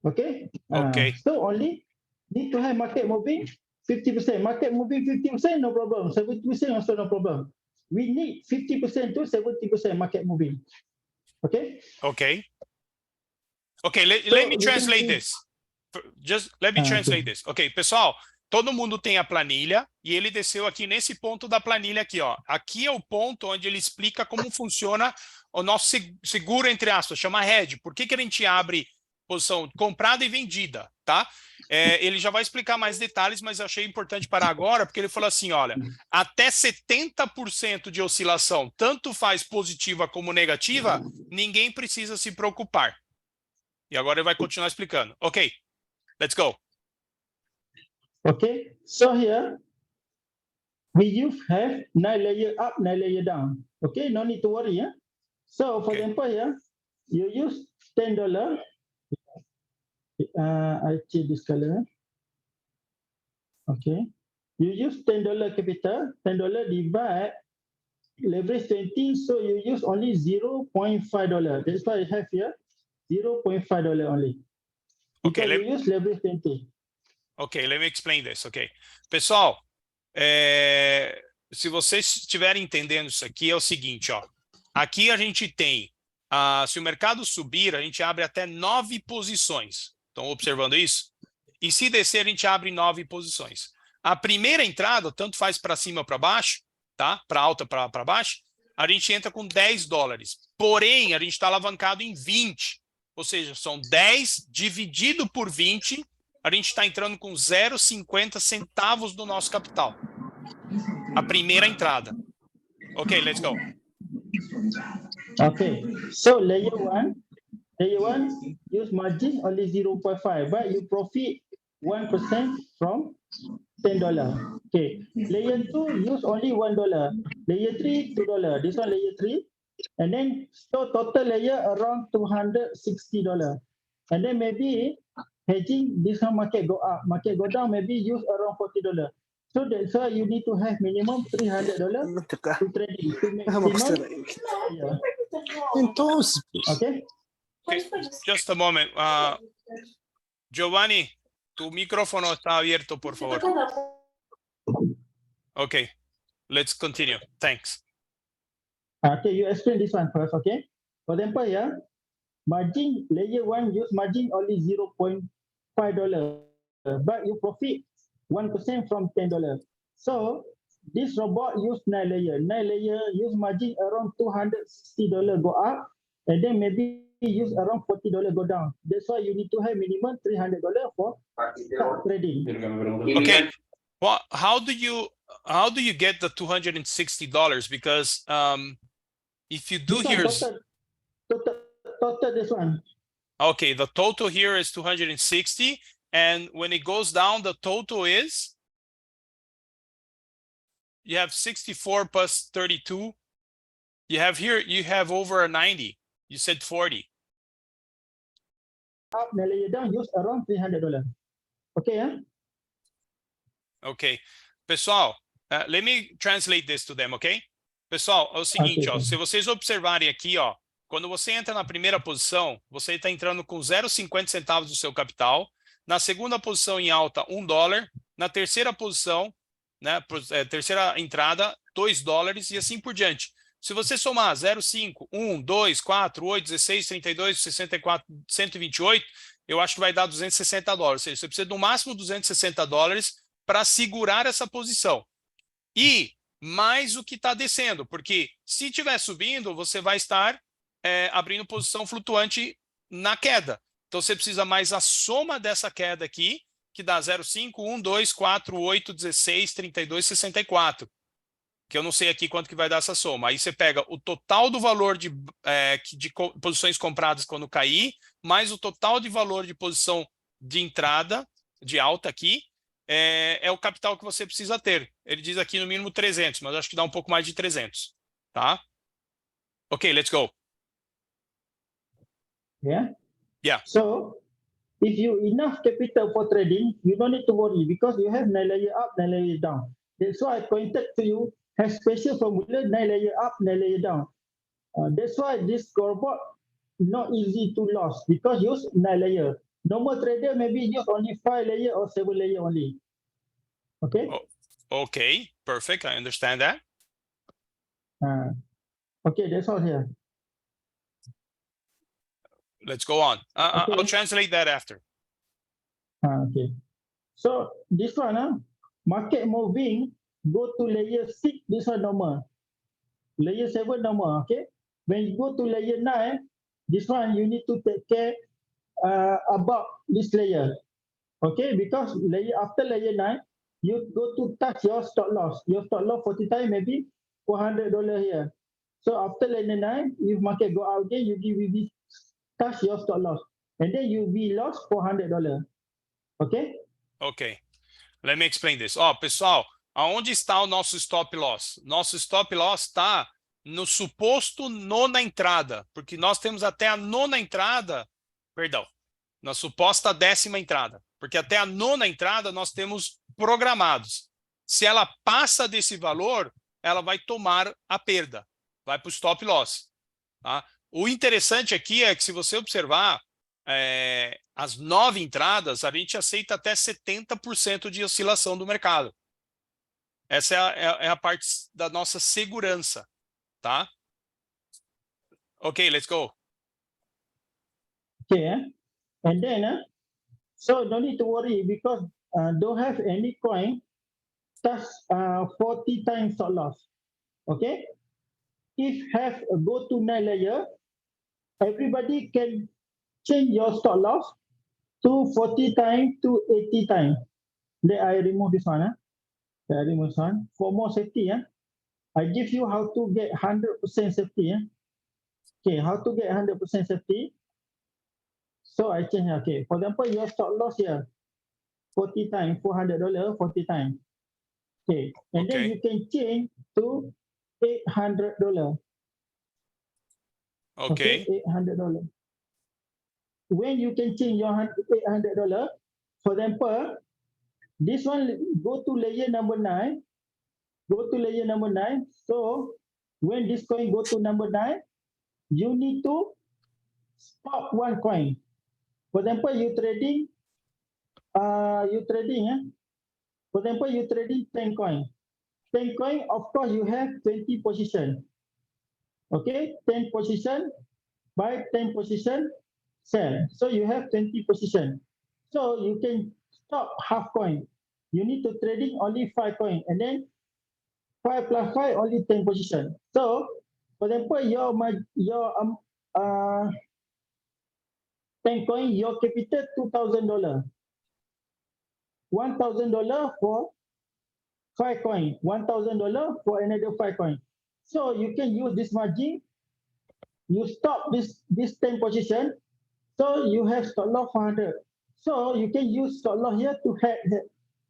Okay. Okay. So only need to have market moving 50%. Market moving 50%, no problem. 70% also no problem. We need 50% to 70% market moving. Okay. Okay. Okay, let me translate this. Just let me translate this. Ok, pessoal, todo mundo tem a planilha e ele desceu aqui nesse ponto da planilha aqui, ó. Aqui é o ponto onde ele explica como funciona o nosso seguro, entre aspas, chama hedge. Por que que a gente abre posição comprada e vendida, tá? Ele já vai explicar mais detalhes, mas eu achei importante parar agora, porque ele falou assim, olha, até 70% de oscilação, tanto faz positiva como negativa, ninguém precisa se preocupar. E agora ele vai continuar explicando. Ok, let's go. Okay, so here we have 9 layer up, 9 layer down. Okay, no need to worry. Yeah? So for example here, you use $10. I change this color. Okay, you use $10 capital, $10 divide leverage 20, so you use only $0.5. That's why I have here $0.5 only. Okay, you use leverage 20. Ok, let me explain this. Ok, pessoal, se vocês estiverem entendendo isso aqui, é o seguinte, ó. Aqui a gente tem, se o mercado subir, a gente abre até 9 posições. Estão observando isso? E se descer, a gente abre 9 posições. A primeira entrada, tanto faz para cima ou para baixo, tá? Para alta, para baixo, a gente entra com $10. Porém, a gente está alavancado em 20. Ou seja, são 10 dividido por 20, a gente está entrando com 0,50 centavos do nosso capital. A primeira entrada. Ok, let's go. Okay, so layer one, use margin only 0.5, but you profit 1% from $10. Okay, layer 2 use only $1. Layer 3 $2. This one layer 3, and then so total layer around $260. And then maybe hedging, this one market go up, market go down, maybe use around $40. So that's why you need to have minimum $300 to trading to maximum. Okay. Okay, just a moment. Giovanni, tu micrófono está abierto, por favor. Okay, let's continue. Thanks. Okay, you explain this one first, okay? For example, here, margin, layer 1 use margin only $0.5, but you profit 1% from $10. So this robot use 9 layer. 9 layer use margin around $260 go up, and then maybe use around $40 go down. That's why you need to have minimum $300 for trading. Okay. Well, how do you get the $260? Because if you do here, total this one. Okay, the total here is 260, and when it goes down, the total is, you have 64 plus 32. You have here, you have over a 90. You said 40. Up, layer down, use around $300. Okay, yeah? Ok. Pessoal, let me translate this to them, ok? Pessoal, é o seguinte, ó, se vocês observarem aqui, ó, quando você entra na primeira posição, você está entrando com 0,50 centavos do seu capital. Na segunda posição em alta, $1. Na terceira posição, né, terceira entrada, $2 e assim por diante. Se você somar 0,5, 1, 2, 4, 8, 16, 32, 64, 128, eu acho que vai dar $260. Ou seja, você precisa no máximo $260 para segurar essa posição. E mais o que está descendo, porque se estiver subindo, você vai estar abrindo posição flutuante na queda. Então você precisa mais a soma dessa queda aqui que dá 0,5, 1, 2, 4, 8, 16, 32, 64. Que eu não sei aqui quanto que vai dar essa soma. Aí você pega o total do valor de posições compradas quando cair, mais o total de valor de posição de entrada, de alta aqui, é o capital que você precisa ter. Ele diz aqui no mínimo 300, mas eu acho que dá um pouco mais de 300. Tá? Ok, let's go. Yeah. Yeah. So if you enough capital for trading, you don't need to worry because you have 9 layer up, 9 layer down. That's why I pointed to you has special formula 9 layer up, 9 layer down. That's why this scoreboard not easy to lose because use 9 layer. Normal trader maybe use only 5 layer or 7 layer only. Okay. Okay, perfect. I understand that. Okay, that's all here. Let's go on. Okay. I'll translate that after. Okay. So this one, market moving, go to layer 6, this one normal. Layer 7 normal, okay? When you go to layer 9, this one you need to take care about this layer. Okay, because after layer 9, you go to touch your stop loss. Your stop loss 40 times maybe $400 here. So after layer 9, if market go out again, you be touch your stop loss. And then you be lost $400. Ok? Ok. Let me explain this. Ó, pessoal, aonde está o nosso stop loss? Nosso stop loss está no suposto nona entrada, porque nós temos até a nona entrada, perdão, na suposta 10ª entrada, porque até a nona entrada nós temos programados. Se ela passa desse valor, ela vai tomar a perda, vai para o stop loss. Tá? O interessante aqui é que se você observar, as 9 entradas, a gente aceita até 70% de oscilação do mercado. Essa é a parte da nossa segurança, tá? Ok, let's go. Okay, and then, so don't need to worry because don't have any coin touch 40 times stop loss. Okay, if have a go to 9 layer, everybody can change your stop loss to 40 times to 80 times. Then I remove this one. I remove this one for more safety. I give you how to get 100% safety. Okay, how to get 100% safety. So I change. Okay, for example, your stop loss here, 40 times, $400, 40 times. Okay, and then you can change to $800. Okay. $800. When you can change your $800, for example, this one go to layer number 9. Go to layer number 9. So when this coin go to number 9, you need to stop one coin. For example, you trading. For example, you trading 10 coin. 10 coin, of course, you have 20 position. Okay, 10 position, buy 10 position, sell. So you have 20 position. So you can stop half coin. You need to trading only 5 coin, and then 5 plus 5 only 10 position. So for example, your 10 coin, your capital $2,000. $1,000 for 5 coin, $1,000 for another 5 coin. So you can use this margin. You stop this 10 position. So you have stop loss 400. So you can use stop loss here to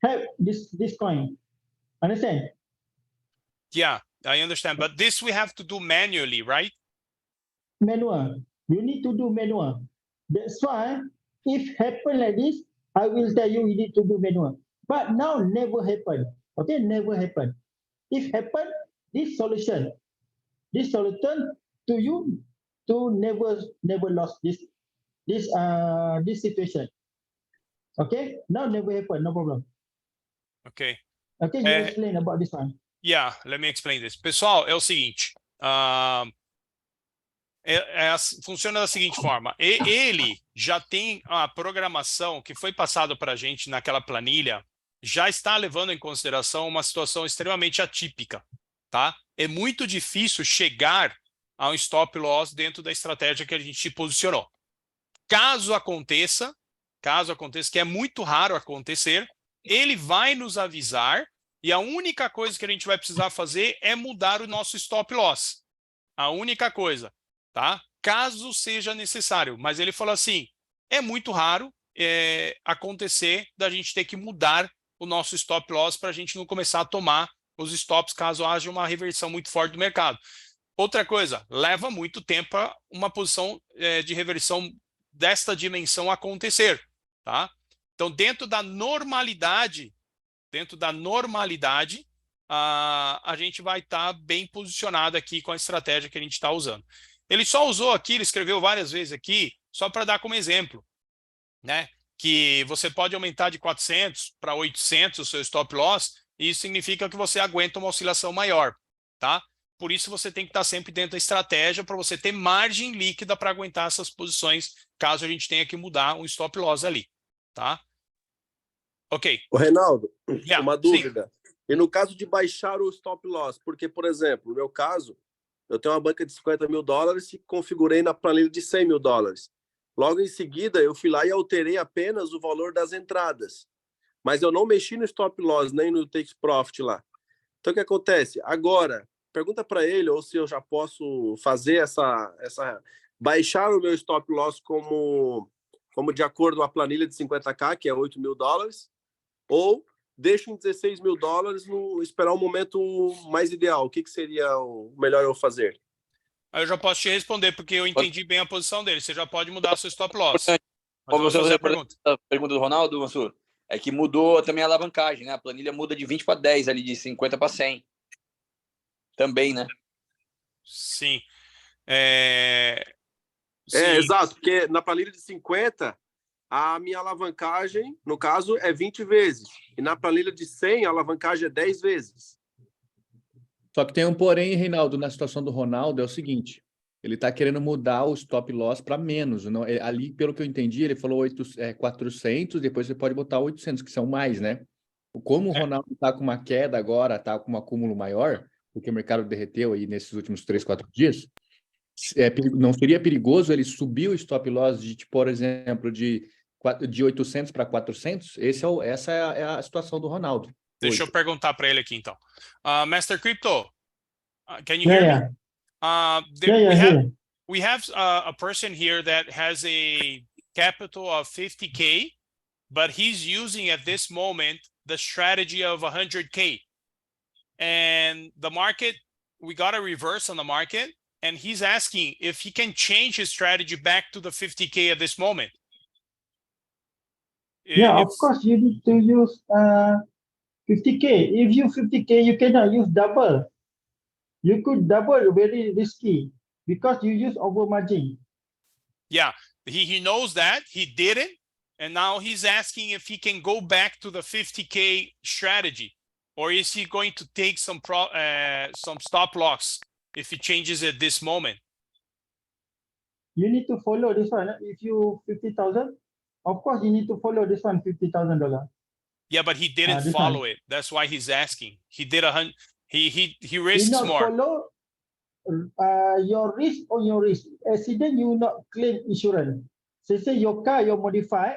have this coin. Understand? Yeah, I understand. But this we have to do manually, right? Manual. You need to do manual. That's why if happen like this, I will tell you need to do manual. But now never happen. Okay, never happen. If happen, this solution to you to never lost this situation. Okay, now never happen, no problem. Ok. Okay, you explain about this one. Yeah, let me explain this. Pessoal, é o seguinte. Funciona da seguinte forma. Ele já tem a programação que foi passada para a gente naquela planilha, já está levando em consideração uma situação extremamente atípica. Tá? É muito difícil chegar a um stop loss dentro da estratégia que a gente posicionou. Caso aconteça, caso aconteça, que é muito raro acontecer, ele vai nos avisar e a única coisa que a gente vai precisar fazer é mudar o nosso stop loss. A única coisa, tá? Caso seja necessário. Mas ele falou assim, é muito raro acontecer da gente ter que mudar o nosso stop loss para a gente não começar a tomar os stops caso haja uma reversão muito forte do mercado. Outra coisa, leva muito tempo para uma posição de reversão desta dimensão acontecer, tá? Então, dentro da normalidade, a gente vai estar bem posicionado aqui com a estratégia que a gente está usando. Ele só usou aqui, ele escreveu várias vezes aqui, só para dar como exemplo, né? Que você pode aumentar de 400 para 800 o seu stop loss, e isso significa que você aguenta uma oscilação maior, tá? Por isso você tem que estar sempre dentro da estratégia para você ter margem líquida para aguentar essas posições, caso a gente tenha que mudar um stop loss ali, tá? Ok. Ô, Reinaldo, Yeah, uma dúvida. E no caso de baixar o stop loss, porque, por exemplo, no meu caso, eu tenho uma banca de 50 mil dólares e configurei na planilha de 100 mil dólares. Logo em seguida, eu fui lá e alterei apenas o valor das entradas. Mas eu não mexi no stop loss, nem no take profit lá. Então, o que acontece? Agora, pergunta para ele ou se eu já posso fazer baixar o meu stop loss como de acordo com a planilha de 50k, que é 8 mil dólares, ou deixo em 16 mil dólares, esperar um momento mais ideal. O que seria o melhor eu fazer? Eu já posso te responder, porque eu entendi bem a posição dele. Você já pode mudar seu stop loss. Como você fazer a pergunta do Ronaldo, Mansur, é que mudou também a alavancagem, né? A planilha muda de 20 para 10, ali de 50 para 100. Também, né? Sim. Exato, porque na planilha de 50, a minha alavancagem, no caso, é 20 vezes. E na planilha de 100, a alavancagem é 10 vezes. Só que tem um porém, Reinaldo, na situação do Ronaldo, é o seguinte, ele está querendo mudar o stop loss para menos. Não, ali, pelo que eu entendi, ele falou 400, depois você pode botar 800, que são mais, né? Como o Ronaldo está com uma queda agora, está com um acúmulo maior, porque o mercado derreteu aí nesses últimos 3, 4 dias, não seria perigoso ele subir o stop loss de, por exemplo, de 800 para 400? Essa é a situação do Ronaldo. Deixa eu perguntar para ele aqui, então. Master Crypto, can you hear me? We have a person here that has a capital of 50K, but he's using at this moment the strategy of 100K. And the market, we got a reverse on the market, and he's asking if he can change his strategy back to the 50K at this moment. Yeah, of course, you need to use 50K. If you 50K, you cannot use double. You could double, very risky, because you use over margin. Yeah, he knows that. He didn't. And now he's asking if he can go back to the 50K strategy, or is he going to take some stop loss if he changes at this moment? You need to follow this one. If you 50,000, of course you need to follow this one, $50,000. Yeah, but he didn't follow it. That's why he's asking. He did he risks not more. Follow your risk on your risk. Accident, you not claim insurance. So say your car, you modify.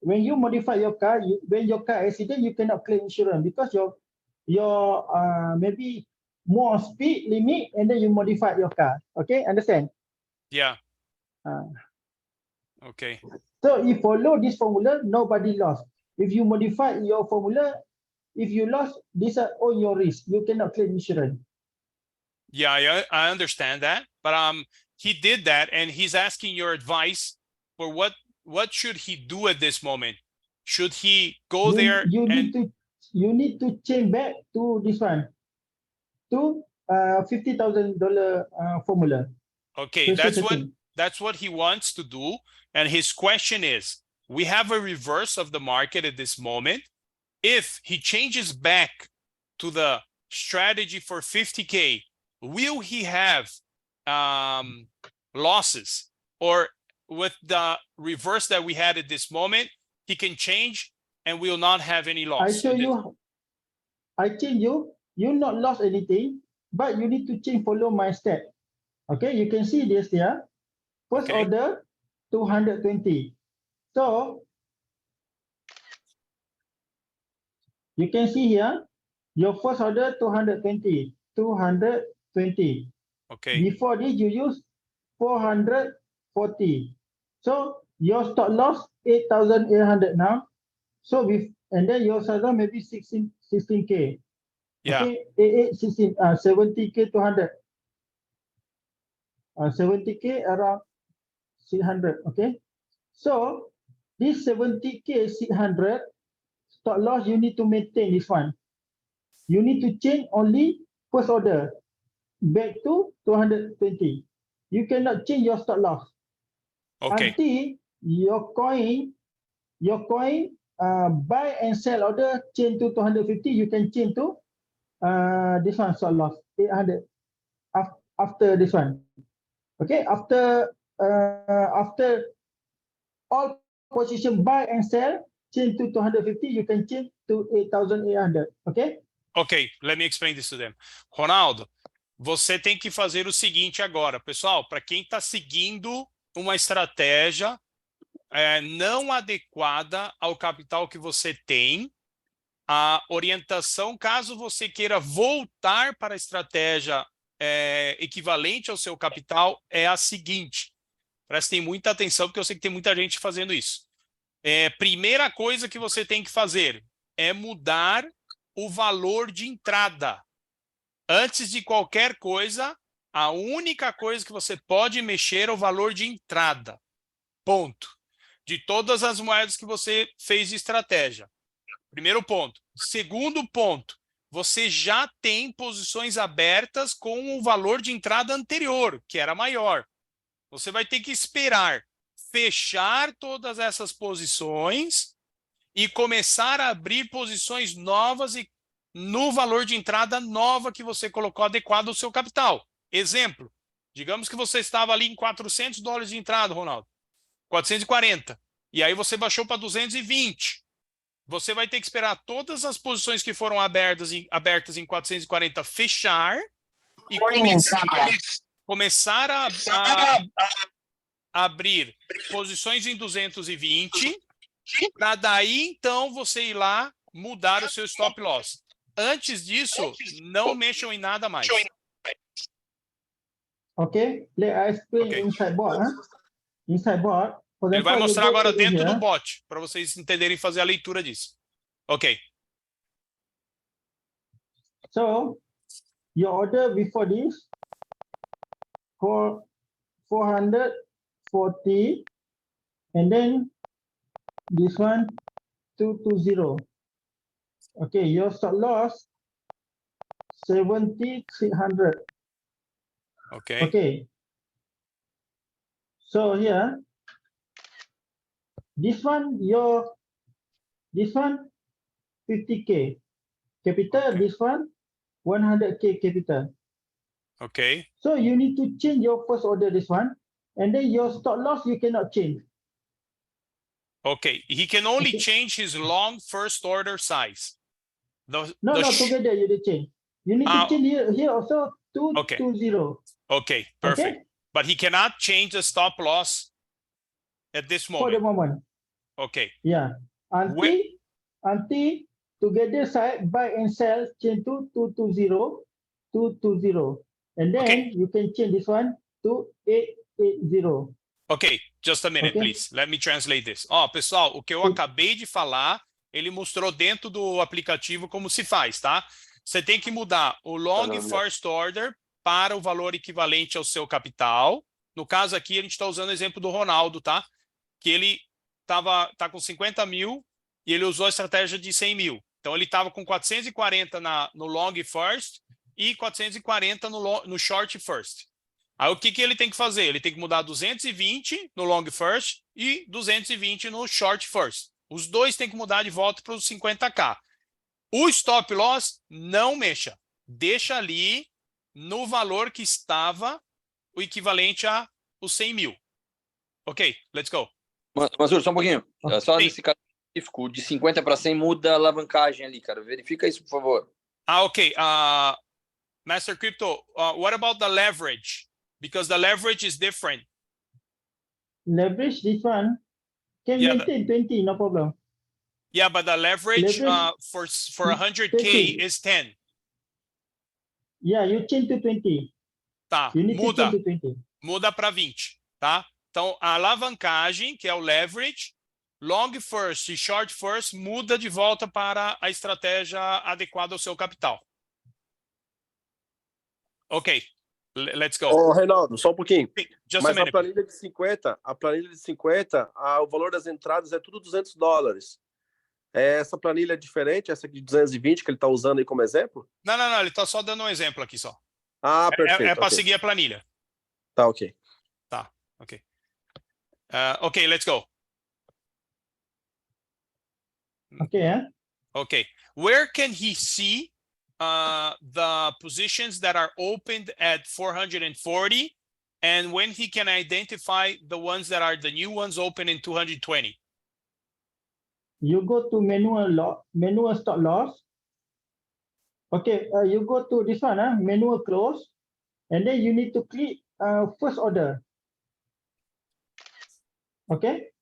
When you modify your car, when your car accident, you cannot claim insurance because your maybe more speed limit, and then you modify your car. Okay, understand? Yeah. Okay. So if follow this formula, nobody lost. If you modify your formula, if you lost, these are all your risk. You cannot claim insurance. Yeah, I understand that, but he did that, and he's asking your advice for what should he do at this moment? Should he go there? You need to change back to this one, to $50,000 formula. Okay, that's what he wants to do, and his question is: we have a reverse of the market at this moment. If he changes back to the strategy for 50K, will he have losses? Or with the reverse that we had at this moment, he can change and will not have any loss? I change you not lost anything, but you need to change, follow my step. Okay, you can see this here. First order, 220. So You can see here, your first order 220. Okay. Before this, you use 440. So your stop loss 8,800 now. So and then your salary maybe 16K. Yeah. Okay, 16, 70K 200. 70K around 600. Okay. So this 70K 600 stop loss, you need to maintain this one. You need to change only first order back to 220. You cannot change your stop loss. Okay. Until your coin buy and sell order change to 250, you can change to this one stop loss 800 after this one. Okay, after all position buy and sell change to 250, you can change to 8,800. Okay. Ok, let me explain this to them. Ronaldo, você tem que fazer o seguinte agora, pessoal, para quem está seguindo uma estratégia não adequada ao capital que você tem, a orientação, caso você queira voltar para a estratégia equivalente ao seu capital, é a seguinte. Prestem muita atenção, porque eu sei que tem muita gente fazendo isso. Primeira coisa que você tem que fazer é mudar o valor de entrada. Antes de qualquer coisa, a única coisa que você pode mexer é o valor de entrada. Ponto. De todas as moedas que você fez de estratégia. Primeiro ponto. Segundo ponto, você já tem posições abertas com o valor de entrada anterior, que era maior. Você vai ter que esperar fechar todas essas posições e começar a abrir posições novas e no valor de entrada nova que você colocou adequado ao seu capital. Exemplo, digamos que você estava ali em $400 de entrada, Ronaldo. 440. E aí você baixou para 220. Você vai ter que esperar todas as posições que foram abertas em 440 fechar e começar a abrir posições em 220 para daí então você ir lá mudar o seu stop loss. Antes disso, não mexam em nada mais. Ok, let I explain inside board. Inside board. Ele vai mostrar agora dentro do bot, para vocês entenderem e fazer a leitura disso. Ok. So, your order before this, for 440, and then this one, 220. Okay, your stop loss, 7,600. Okay. Okay. So here, this one 50K capital, this one 100K capital. Okay. So you need to change your first order, this one, and then your stop loss you cannot change. Okay, he can only change his long first order size. No, together you need to change. You need to change here also 220. Okay, perfect. Okay? But he cannot change the stop loss at this moment. For the moment. Okay. Yeah. Until together side buy and sell change to 220. And then you can change this one to 880. Ok, just a minute, please. Let me translate this. Pessoal, o que eu acabei de falar, ele mostrou dentro do aplicativo como se faz, tá? Você tem que mudar o long first order para o valor equivalente ao seu capital. No caso aqui, a gente está usando o exemplo do Ronaldo, tá? Que ele tá com 50 mil e ele usou a estratégia de 100 mil. Então, ele estava com 440 no long first e 440 no short first. Aí, o que ele tem que fazer? Ele tem que mudar 220 no long first e 220 no short first. Os dois têm que mudar de volta para os 50K. O stop loss, não mexa. Deixa ali no valor que estava o equivalente a os 100 mil. Ok, let's go. Mazur, só um pouquinho. Só nesse caso específico, de 50 para 100 muda a alavancagem ali, cara. Verifica isso, por favor. Ok. Master Crypto, what about the leverage? Because the leverage is different. Leverage, this one, can maintain 20, no problem. Yeah, but the leverage for 100K is 10. Yeah, you change to 20. Tá, You need to muda. change to 20. Muda para 20, tá? Então, a alavancagem, que é o leverage, long first e short first, muda de volta para a estratégia adequada ao seu capital. Ok, let's go. Ô, Reinaldo, só um pouquinho. Just Mas a a minute. planilha de 50, o valor das entradas é tudo $200. Essa planilha é diferente, essa aqui de 220 que ele está usando aí como exemplo? Não, ele está só dando um exemplo aqui só. Ah, perfeito. É para ok. seguir a planilha. Tá, ok. Tá, ok. Ok, let's go. Okay, Okay, where can he see the positions that are opened at 440, and when he can identify the ones that are the new ones open in 220? You go to manual stop loss. Okay, you go to this one, manual close, and then you need to click first order. Okay.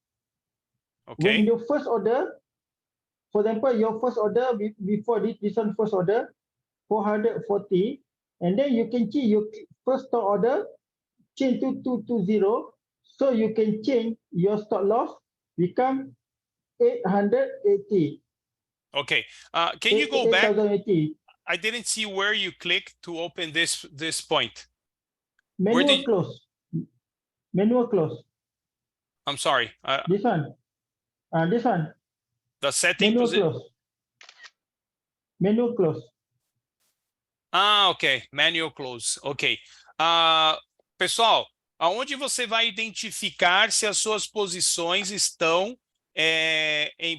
Okay. When your first order, for example, your first order before this one first order, 440, and then you can change your first stop order, change to 220, so you can change your stop loss become 880. Okay. Can you go back? 880. I didn't see where you clicked to open this point. Manual close. Manual close. I'm sorry. This one. This one. The setting Manual position. close. Manual close. Ok. Manual close. Ok. Pessoal, aonde você vai identificar se as suas posições estão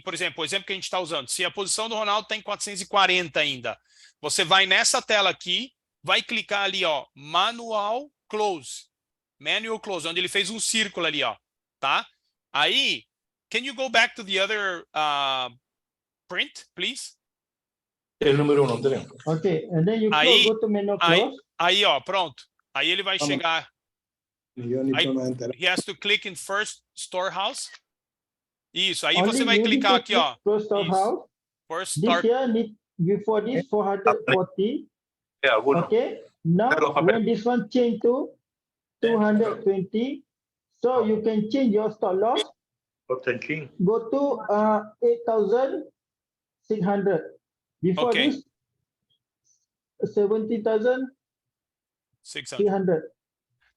por exemplo, o exemplo que a gente está usando, se a posição do Ronaldo está em 440 ainda, você vai nessa tela aqui, vai clicar ali, ó, Manual Close, onde ele fez um círculo ali, ó, tá? Aí, can you go back to the other print, please? El número 1, tenemos. Okay, and then you go to manual close. Aí, ó, pronto. Aí ele vai chegar. He has to click in first storehouse. Isso, aí você vai clicar aqui, ó. First storehouse. First This start. here before this 440. Okay. Now when this one change to 220, so you can change your stop loss. Go to 8,600. Before Okay. this 70,600.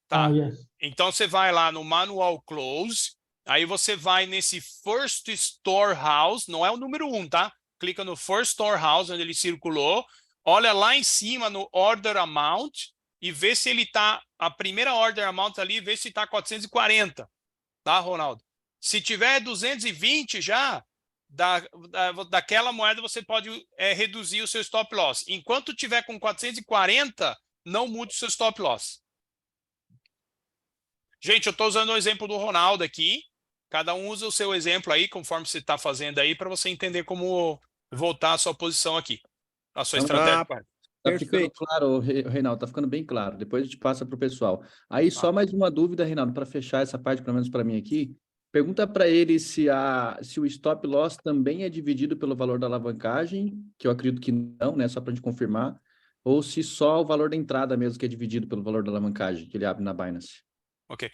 Tá. Yes. Então você vai lá no Manual Close, aí você vai nesse First Storehouse, não é o número 1, tá? Clica no First Storehouse, onde ele circulou, olha lá em cima no Order Amount e vê se ele tá, a primeira Order Amount ali, vê se tá 440, tá, Ronaldo? Se tiver 220 já, daquela moeda você pode reduzir o seu stop loss. Enquanto tiver com 440, não mude o seu stop loss. Gente, eu estou usando o exemplo do Ronaldo aqui. Cada um usa o seu exemplo aí, conforme você está fazendo aí, para você entender como voltar a sua posição aqui, a sua estratégia. Tá ficando claro, Reinaldo, tá ficando bem claro. Depois a gente passa para o pessoal. Aí só mais uma dúvida, Reinaldo, para fechar essa parte, pelo menos para mim aqui. Pergunta para ele se o stop loss também é dividido pelo valor da alavancagem, que eu acredito que não, né? Só para a gente confirmar. Ou se só o valor da entrada mesmo que é dividido pelo valor da alavancagem que ele abre na Binance. Okay.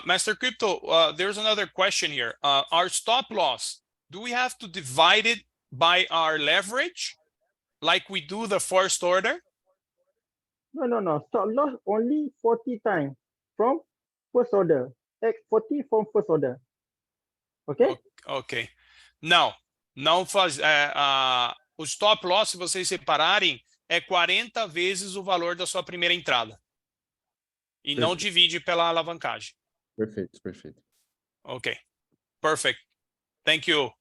Master Crypto, there's another question here. Our stop loss, do we have to divide it by our leverage like we do the first order? No. Stop loss only 40 times from first order. 40 from first order. Okay? Ok. Não faz. O stop loss, se vocês separarem, é 40 vezes o valor da sua primeira entrada. E não divide pela alavancagem. Perfeito. Ok. Perfect. Thank you.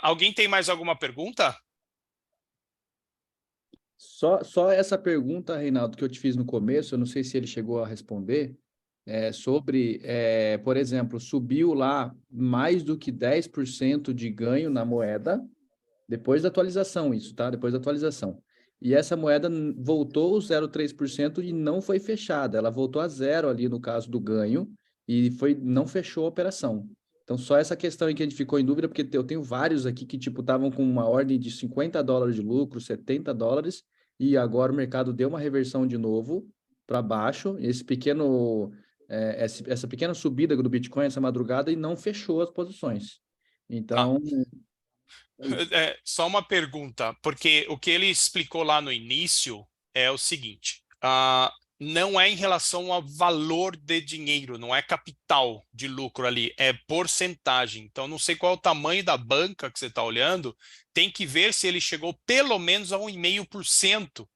Alguém tem mais alguma pergunta? Só essa pergunta, Reinaldo, que eu te fiz no começo, eu não sei se ele chegou a responder, sobre, por exemplo, subiu lá mais do que 10% de ganho na moeda, depois da atualização isso, tá? Depois da atualização. E essa moeda voltou 0,3% e não foi fechada. Ela voltou a zero ali no caso do ganho e não fechou a operação. Então, só essa questão aí que a gente ficou em dúvida, porque eu tenho vários aqui que, tipo, estavam com uma ordem de $50 de lucro, $70, e agora o mercado deu uma reversão de novo para baixo. Essa pequena subida do Bitcoin essa madrugada e não fechou as posições. Então, Só uma pergunta, porque o que ele explicou lá no início é o seguinte, não é em relação ao valor de dinheiro, não é capital de lucro ali, é porcentagem. Então, não sei qual é o tamanho da banca que você está olhando, tem que ver se ele chegou pelo menos a 1,5%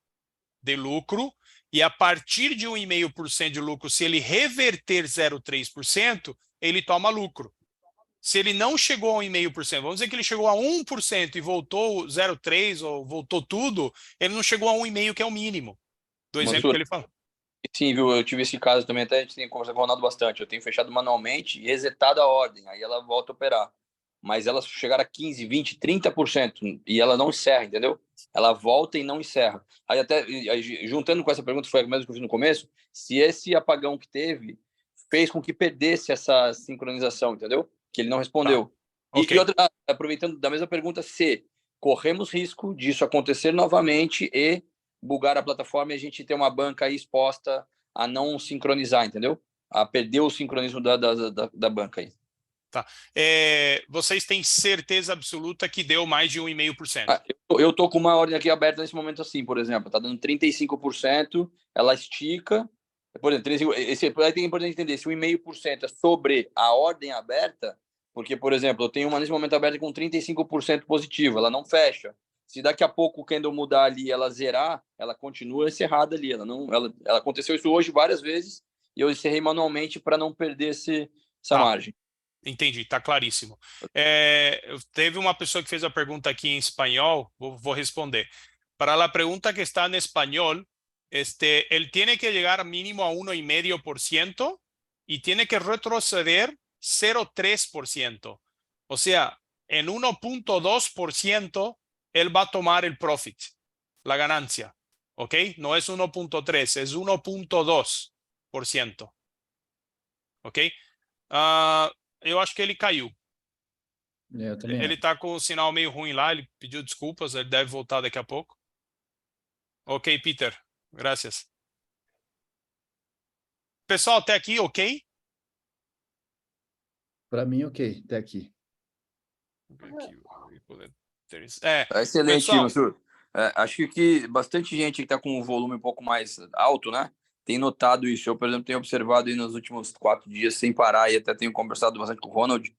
de lucro, e a partir de 1,5% de lucro, se ele reverter 0,3%, ele toma lucro. Se ele não chegou a 1,5%, vamos dizer que ele chegou a 1% e voltou 0,3% ou voltou tudo, ele não chegou a 1,5%, que é o mínimo, do exemplo que ele falou. Sim, viu? Eu tive esse caso também, até a gente tem conversado com o Ronaldo bastante. Eu tenho fechado manualmente e resetado a ordem, aí ela volta a operar. Mas ela chegar a 15%, 20%, 30% e ela não encerra, entendeu? Ela volta e não encerra. Aí até, juntando com essa pergunta, foi a mesma que eu fiz no começo, se esse apagão que teve fez com que perdesse essa sincronização, entendeu? Que ele não respondeu. Tá. Okay. E outra, aproveitando da mesma pergunta, se corremos risco disso acontecer novamente e bugar a plataforma e a gente ter uma banca aí exposta a não sincronizar, entendeu? A perder o sincronismo da banca aí. Tá. Vocês têm certeza absoluta que deu mais de 1,5%? Eu tô com uma ordem aqui aberta nesse momento assim, por exemplo, tá dando 35%, ela estica, por exemplo, aí tem importante entender, se o 1,5% é sobre a ordem aberta, porque, por exemplo, eu tenho uma nesse momento aberta com 35% positivo, ela não fecha. Se daqui a pouco o candle mudar ali, ela zerar, ela continua encerrada ali. Ela aconteceu isso hoje várias vezes e eu encerrei manualmente para não perder essa margem. Entendi, está claríssimo. Teve uma pessoa que fez a pergunta aqui em espanhol, vou responder. Para la pregunta que está en español, él tiene que llegar mínimo a 1,5% y tiene que retroceder 0,3%. O sea, en 1,2% él va a tomar el profit, la ganancia, ¿ok? No es 1,3, es 1,2%, ¿ok? Eu acho que ele caiu. Ele está com o sinal meio ruim lá, ele pediu desculpas, ele deve voltar daqui a pouco. Ok, Peter, graças. Pessoal, até aqui, ok? Para mim, ok, até aqui. Excelente, pessoal, Mansur. Acho que bastante gente que está com um volume um pouco mais alto, né? Tem notado isso. Eu, por exemplo, tenho observado aí nos últimos 4 dias sem parar e até tenho conversado bastante com o Ronald.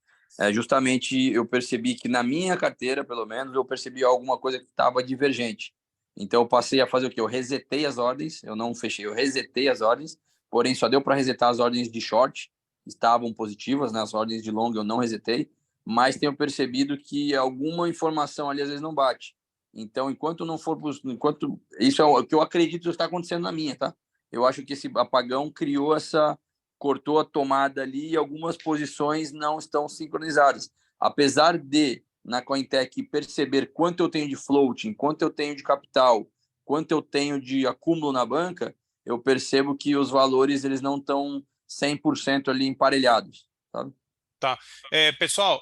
Justamente eu percebi que na minha carteira, pelo menos, eu percebi alguma coisa que estava divergente. Então eu passei a fazer o quê? Eu resetei as ordens, eu não fechei, eu resetei as ordens, porém só deu para resetar as ordens de short, estavam positivas, né? As ordens de long eu não resetei, mas tenho percebido que alguma informação ali às vezes não bate. Então, enquanto isso é o que eu acredito que está acontecendo na minha, tá? Eu acho que esse apagão cortou a tomada ali e algumas posições não estão sincronizadas. Apesar de, na Cointech, perceber quanto eu tenho de floating, quanto eu tenho de capital, quanto eu tenho de acúmulo na banca, eu percebo que os valores eles não estão 100% ali emparelhados, sabe? Tá. Pessoal,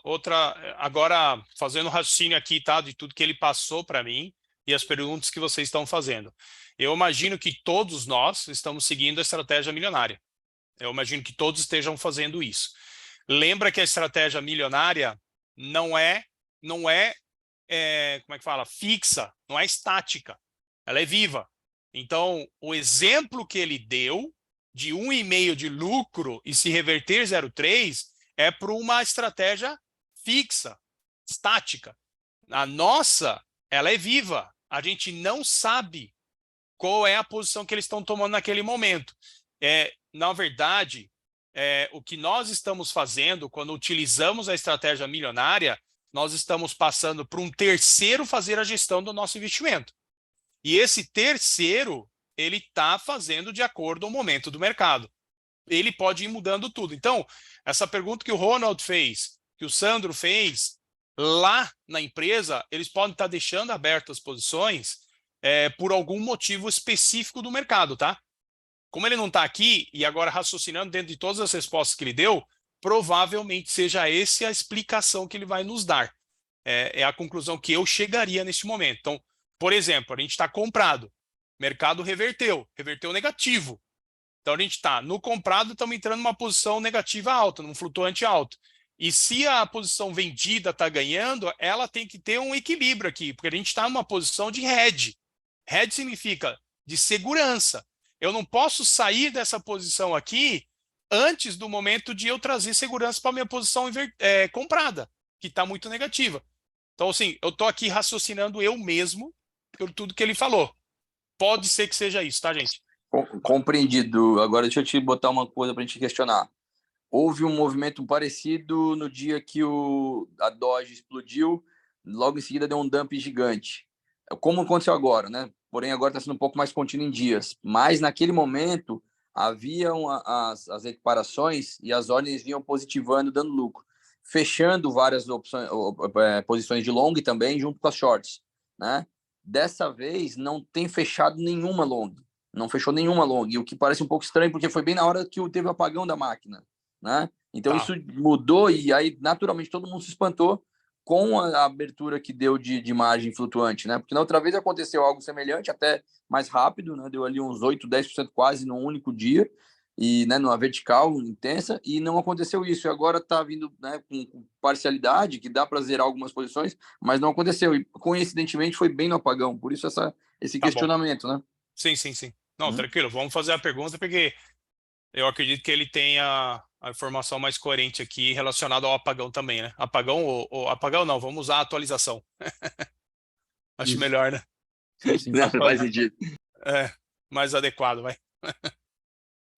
agora fazendo um raciocínio aqui, tá? De tudo que ele passou para mim e as perguntas que vocês estão fazendo. Eu imagino que todos nós estamos seguindo a estratégia milionária. Eu imagino que todos estejam fazendo isso. Lembra que a estratégia milionária não é como é que fala? Fixa, não é estática. Ela é viva. Então, o exemplo que ele deu de 1,5% de lucro e se reverter 0,3% é para uma estratégia fixa, estática. A nossa, ela é viva. A gente não sabe qual é a posição que eles estão tomando naquele momento. Na verdade, o que nós estamos fazendo quando utilizamos a estratégia milionária, nós estamos passando para um terceiro fazer a gestão do nosso investimento. E esse terceiro, ele está fazendo de acordo com o momento do mercado. Ele pode ir mudando tudo. Então, essa pergunta que o Ronald fez, que o Sandro fez, lá na empresa, eles podem estar deixando abertas as posições por algum motivo específico do mercado, tá? Como ele não está aqui, e agora raciocinando dentro de todas as respostas que ele deu, provavelmente seja essa a explicação que ele vai nos dar. É a conclusão que eu chegaria neste momento. Então, por exemplo, a gente está comprado, mercado reverteu negativo. Então, a gente está no comprado, estamos entrando numa posição negativa alta, num flutuante alto. E se a posição vendida está ganhando, ela tem que ter um equilíbrio aqui, porque a gente está numa posição de hedge. Hedge significa de segurança. Eu não posso sair dessa posição aqui antes do momento de eu trazer segurança para a minha posição comprada, que está muito negativa. Então, assim, eu estou aqui raciocinando eu mesmo por tudo que ele falou. Pode ser que seja isso, tá, gente? Compreendido. Agora, deixa eu te botar uma coisa para a gente questionar. Houve um movimento parecido no dia que a Doge explodiu, logo em seguida deu um dump gigante. Como aconteceu agora, né? Porém, agora está sendo um pouco mais contínuo em dias. Mas, naquele momento, haviam as equiparações e as ordens vinham positivando, dando lucro, fechando várias posições de long também, junto com as shorts, né? Dessa vez, não tem fechado nenhuma long. Não fechou nenhuma long, o que parece um pouco estranho, porque foi bem na hora que teve o apagão da máquina, né? Então, isso mudou e aí, naturalmente, todo mundo se espantou com a abertura que deu de margem flutuante, né? Porque na outra vez aconteceu algo semelhante, até mais rápido, né? Deu ali uns 8, 10% quase num único dia, e, né, numa vertical intensa, e não aconteceu isso. E agora está vindo, né, com parcialidade, que dá para zerar algumas posições, mas não aconteceu. E, coincidentemente, foi bem no apagão. Por isso esse questionamento, né? Sim. Não, tranquilo. Vamos fazer a pergunta, porque eu acredito que ele tenha a informação mais coerente aqui relacionada ao apagão também, né? Apagão ou apagão não, vamos usar a atualização. Acho Isso. melhor, né? Sim. Não, faz sentido. Mais adequado, vai.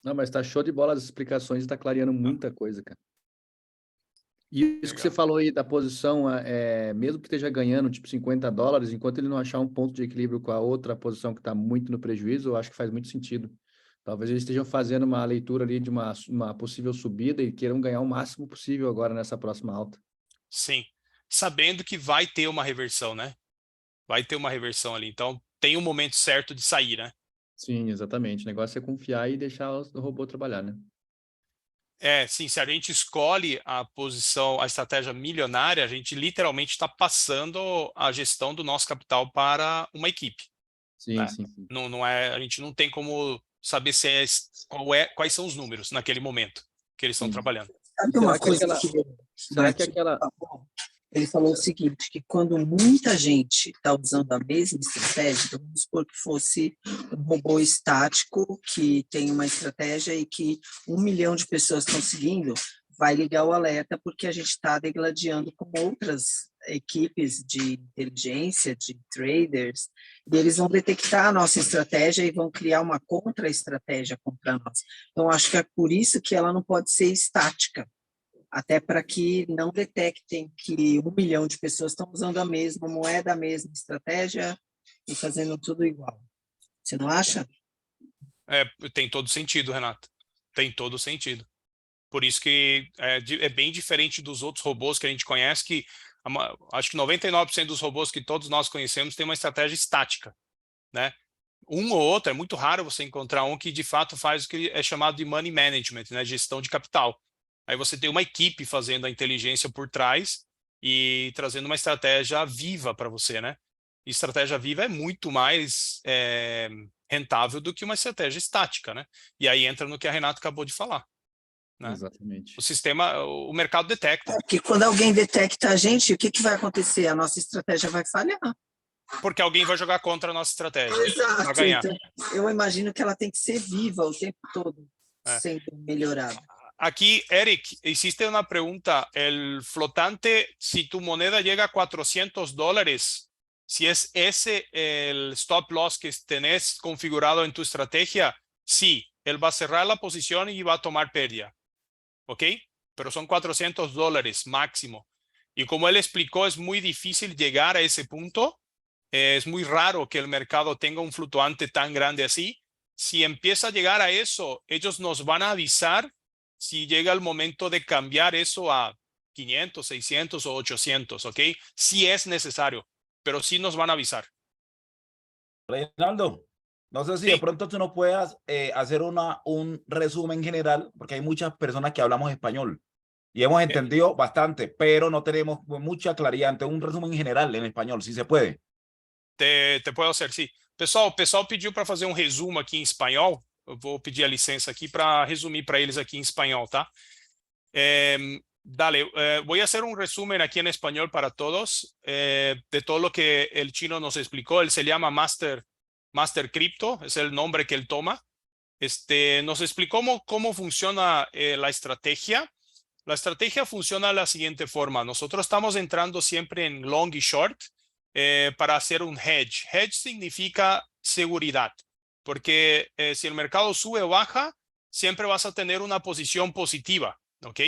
Não, mas tá show de bola as explicações, tá clareando muita coisa, cara. E isso que você falou aí da posição, mesmo que esteja ganhando tipo $50, enquanto ele não achar um ponto de equilíbrio com a outra posição que está muito no prejuízo, eu acho que faz muito sentido. Talvez eles estejam fazendo uma leitura ali de uma possível subida e queiram ganhar o máximo possível agora nessa próxima alta. Sim, sabendo que vai ter uma reversão, né? Vai ter uma reversão ali, então tem um momento certo de sair, né? Sim, exatamente. O negócio é confiar e deixar o robô trabalhar, né? Sim, se a gente escolhe a posição, a estratégia milionária, a gente literalmente está passando a gestão do nosso capital para uma equipe. Sim, né? sim. Não é, a gente não tem como saber quais são os números naquele momento que eles estão trabalhando. Sabe uma coisa ele falou o seguinte, que quando muita gente está usando a mesma estratégia, então vamos supor que fosse um robô estático que tem uma estratégia e que 1 milhão de pessoas estão seguindo, vai ligar o alerta porque a gente está degladiando com outras equipes de inteligência, de traders, e eles vão detectar a nossa estratégia e vão criar uma contra-estratégia contra nós. Então, acho que é por isso que ela não pode ser estática, até para que não detectem que 1 milhão de pessoas estão usando a mesma moeda, a mesma estratégia e fazendo tudo igual. Você não acha? Tem todo sentido, Renato. Tem todo sentido. Por isso que é bem diferente dos outros robôs que a gente conhece, que acho que 99% dos robôs que todos nós conhecemos tem uma estratégia estática, né? Um ou outro, é muito raro você encontrar um que de fato faz o que é chamado de money management, né? Gestão de capital. Aí você tem uma equipe fazendo a inteligência por trás e trazendo uma estratégia viva para você, né? E estratégia viva é muito mais rentável do que uma estratégia estática, né? E aí entra no que a Renata acabou de falar. Né? Exatamente. O mercado detecta. Porque quando alguém detecta a gente, o que vai acontecer? A nossa estratégia vai falhar. Porque alguém vai jogar contra a nossa estratégia. Exato. Para ganhar. Então, eu imagino que ela tem que ser viva o tempo todo, sendo melhorada. Aquí, Eric, hiciste una pregunta. El flotante, si tu moneda llega a $400, si es ese el stop loss que tenés configurado en tu estrategia, sí, él va a cerrar la posición y va a tomar pérdida. ¿Ok? Pero son $400 máximo. Y como él explicó, es muy difícil llegar a ese punto. Es muy raro que el mercado tenga un fluctuante tan grande así. Si empieza a llegar a eso, ellos nos van a avisar si llega el momento de cambiar eso a 500, 600 o 800, ¿ok? Si es necesario, pero sí nos van a avisar. Reinaldo, no sé si de pronto tú nos puedas hacer un resumen general, porque hay muchas personas que hablamos español. Y hemos entendido bastante, pero no tenemos mucha claridad. Ante un resumen general en español, si se puede. Te puedo hacer, sim. Pessoal, o pessoal pediu para fazer um resumo aqui em espanhol. Eu vou pedir a licença aqui para resumir para eles aqui em espanhol, tá? Dale, voy a hacer un resumen aquí en español para todos de todo lo que el chino nos explicó. Él se llama Master Crypto, es el nombre que él toma. Nos explicó cómo funciona la estrategia. La estrategia funciona de la siguiente forma. Nosotros estamos entrando siempre en long y short para hacer un hedge. Hedge significa seguridad, porque si el mercado sube o baja, siempre vas a tener una posición positiva, ¿ok?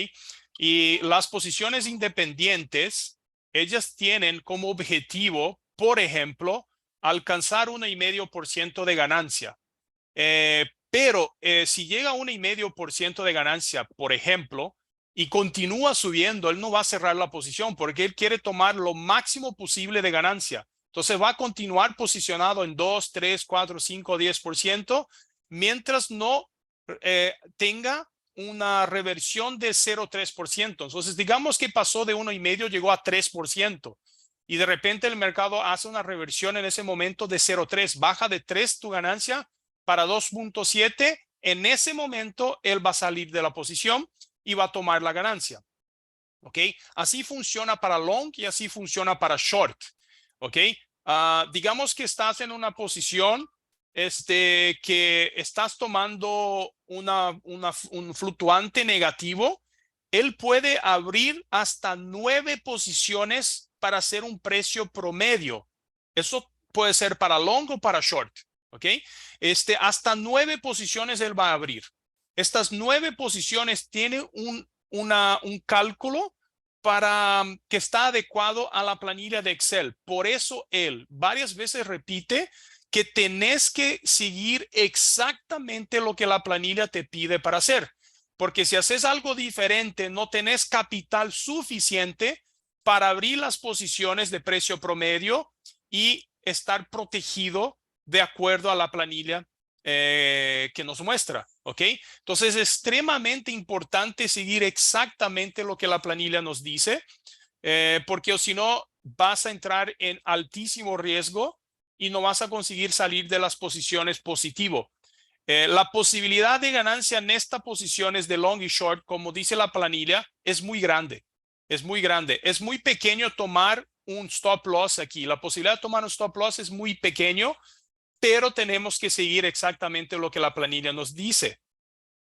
Y las posiciones independientes, ellas tienen como objetivo, por ejemplo, alcanzar 1,5% de ganancia. Pero si llega a 1,5% de ganancia, por ejemplo, y continúa subiendo, él no va a cerrar la posición porque él quiere tomar lo máximo posible de ganancia. Entonces va a continuar posicionado en 2, 3, 4, 5, 10%, mientras no tenga una reversión de 0,3%. Entonces digamos que pasó de 1,5, llegó a 3%. Y de repente el mercado hace una reversión en ese momento de 0,3. Baja de 3 tu ganancia para 2,7. En ese momento él va a salir de la posición y va a tomar la ganancia. ¿Ok? Así funciona para long y así funciona para short. ¿Ok? Digamos que estás en una posición que estás tomando un fluctuante negativo. Él puede abrir hasta 9 posiciones para hacer un precio promedio. Eso puede ser para long o para short. ¿Ok? Hasta 9 posiciones él va a abrir. Estas 9 posiciones tienen un cálculo para que está adecuado a la planilla de Excel. Por eso él varias veces repite que tenés que seguir exactamente lo que la planilla te pide para hacer. Porque si haces algo diferente, no tenés capital suficiente para abrir las posiciones de precio promedio y estar protegido de acuerdo a la planilla que nos muestra, ¿ok? Entonces es extremadamente importante seguir exactamente lo que la planilla nos dice, porque si no vas a entrar en altísimo riesgo y no vas a conseguir salir de las posiciones positivo. La posibilidad de ganancia en estas posiciones de long y short, como dice la planilla, es muy grande. Es muy grande. Es muy pequeño tomar un stop loss aquí. La posibilidad de tomar un stop loss es muy pequeño, pero tenemos que seguir exactamente lo que la planilla nos dice.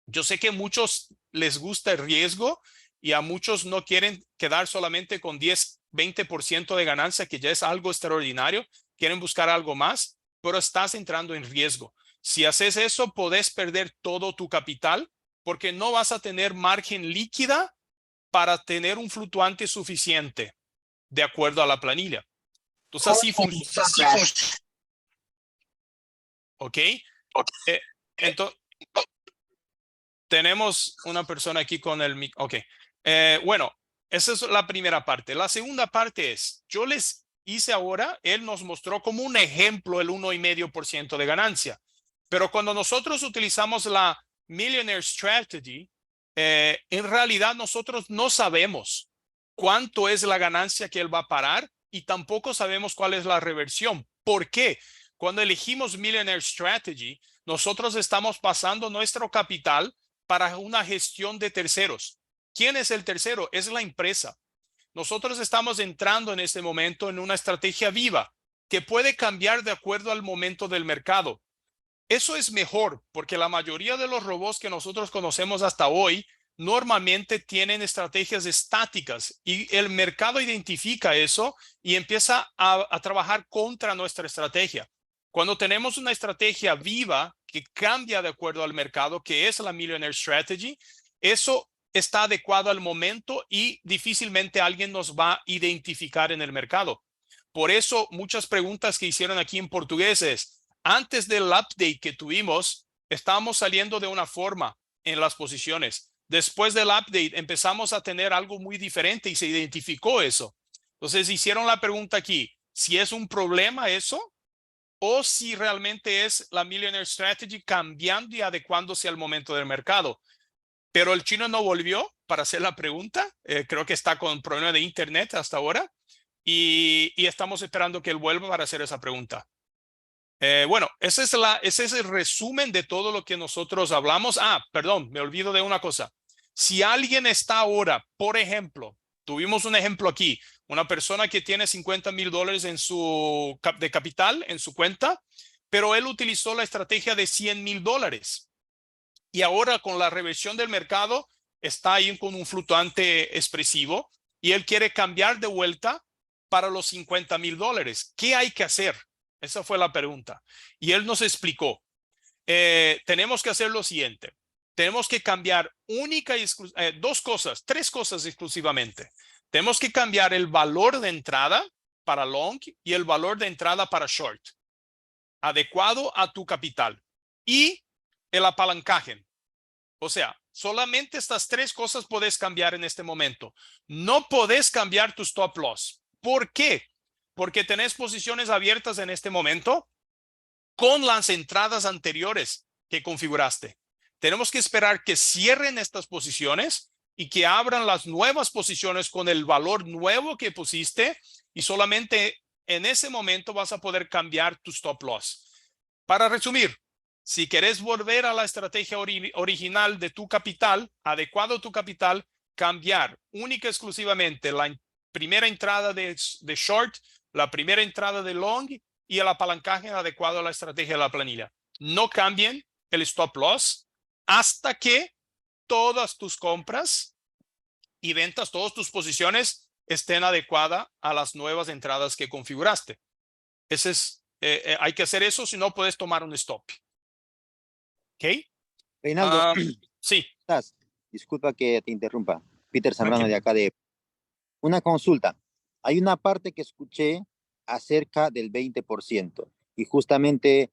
Yo sé que a muchos les gusta el riesgo y a muchos no quieren quedar solamente con 10, 20% de ganancia, que ya es algo extraordinario. Quieren buscar algo más, pero estás entrando en riesgo. Si haces eso, podés perder todo tu capital porque no vas a tener margen líquida para tener un fluctuante suficiente de acuerdo a la planilla. Entonces así funciona. ¿Ok? Entonces, tenemos una persona aquí con el mic. Ok. Bueno, esa es la primera parte. La segunda parte es, yo les hice ahora, él nos mostró como un ejemplo el 1,5% de ganancia. Pero cuando nosotros utilizamos la Millionaire Strategy, en realidad nosotros no sabemos cuánto es la ganancia que él va a parar y tampoco sabemos cuál es la reversión. ¿Por qué? Cuando elegimos Millionaire Strategy, nosotros estamos pasando nuestro capital para una gestión de terceros. ¿Quién es el tercero? Es la empresa. Nosotros estamos entrando en este momento en una estrategia viva que puede cambiar de acuerdo al momento del mercado. Eso es mejor porque la mayoría de los robots que nosotros conocemos hasta hoy normalmente tienen estrategias estáticas y el mercado identifica eso y empieza a trabajar contra nuestra estrategia. Cuando tenemos una estrategia viva que cambia de acuerdo al mercado, que es la Millionaire Strategy, eso está adecuado al momento y difícilmente alguien nos va a identificar en el mercado. Por eso muchas preguntas que hicieron aquí en portugués es, antes del update que tuvimos, estábamos saliendo de una forma en las posiciones. Después del update empezamos a tener algo muy diferente y se identificó eso. Entonces hicieron la pregunta aquí, si es un problema eso o si realmente es la Millionaire Strategy cambiando y adecuándose al momento del mercado. pero el chino no volvió para hacer la pregunta. Creo que está con problema de internet hasta ahora y estamos esperando que él vuelva para hacer esa pregunta. Bueno, ese es el resumen de todo lo que nosotros hablamos. Perdón, me olvido de una cosa. Si alguien está ahora, por ejemplo, tuvimos un ejemplo aquí, una persona que tiene $50,000 de capital en su cuenta, pero él utilizó la estrategia de $100,000 y ahora con la reversión del mercado está ahí con un fluctuante expresivo y él quiere cambiar de vuelta para los $50,000. ¿Qué hay que hacer? Esa fue la pregunta. Y él nos explicó, tenemos que hacer lo siguiente. Tenemos que cambiar tres cosas exclusivamente. Tenemos que cambiar el valor de entrada para long y el valor de entrada para short, adecuado a tu capital. Y el apalancaje. O sea, solamente estas tres cosas podés cambiar en este momento. No podés cambiar tu stop loss. ¿Por qué? Porque tenés posiciones abiertas en este momento con las entradas anteriores que configuraste. Tenemos que esperar que cierren estas posiciones y que abran las nuevas posiciones con el valor nuevo que pusiste y solamente en ese momento vas a poder cambiar tu stop loss. Para resumir, si querés volver a la estrategia original de tu capital, adecuado a tu capital, cambiar única y exclusivamente la primera entrada de short, la primera entrada de long y el apalancaje adecuado a la estrategia de la planilla. No cambien el stop loss hasta que todas tus compras y ventas, todas tus posiciones estén adecuadas a las nuevas entradas que configuraste. Hay que hacer eso, si no puedes tomar un stop. ¿Ok? Reinaldo, sí. Disculpa que te interrumpa. Peter Zambrano de acá de... Una consulta. Hay una parte que escuché acerca del 20% y justamente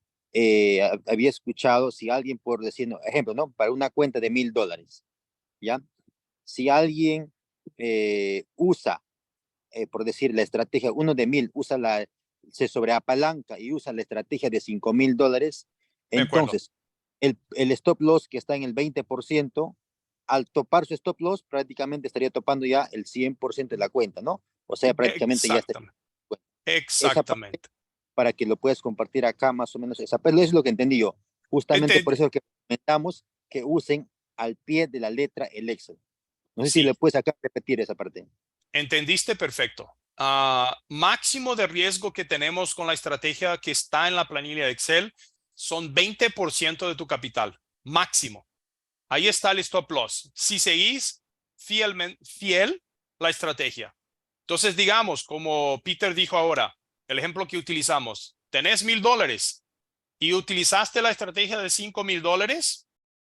había escuchado si alguien, por decir, ejemplo, ¿no? Para una cuenta de $1,000, ¿ya? Si alguien usa, por decir, la estrategia, uno de 1,000 se sobreapalanca y usa la estrategia de $5,000, entonces el stop loss que está en el 20%, al topar su stop loss, prácticamente estaría topando ya el 100% de la cuenta, ¿no? O sea, prácticamente ya está. Exactamente. Para que lo puedas compartir acá, más o menos, eso es lo que entendí yo. Justamente por eso que comentamos que usen al pie de la letra el Excel. No sé si le puedes acá repetir esa parte. Entendiste perfecto. Máximo de riesgo que tenemos con la estrategia que está en la planilla de Excel son 20% de tu capital. Máximo. Ahí está el stop loss. Si seguís fiel la estrategia. Entonces, digamos, como Peter dijo ahora, el ejemplo que utilizamos, tenés $1,000 y utilizaste la estrategia de $5,000.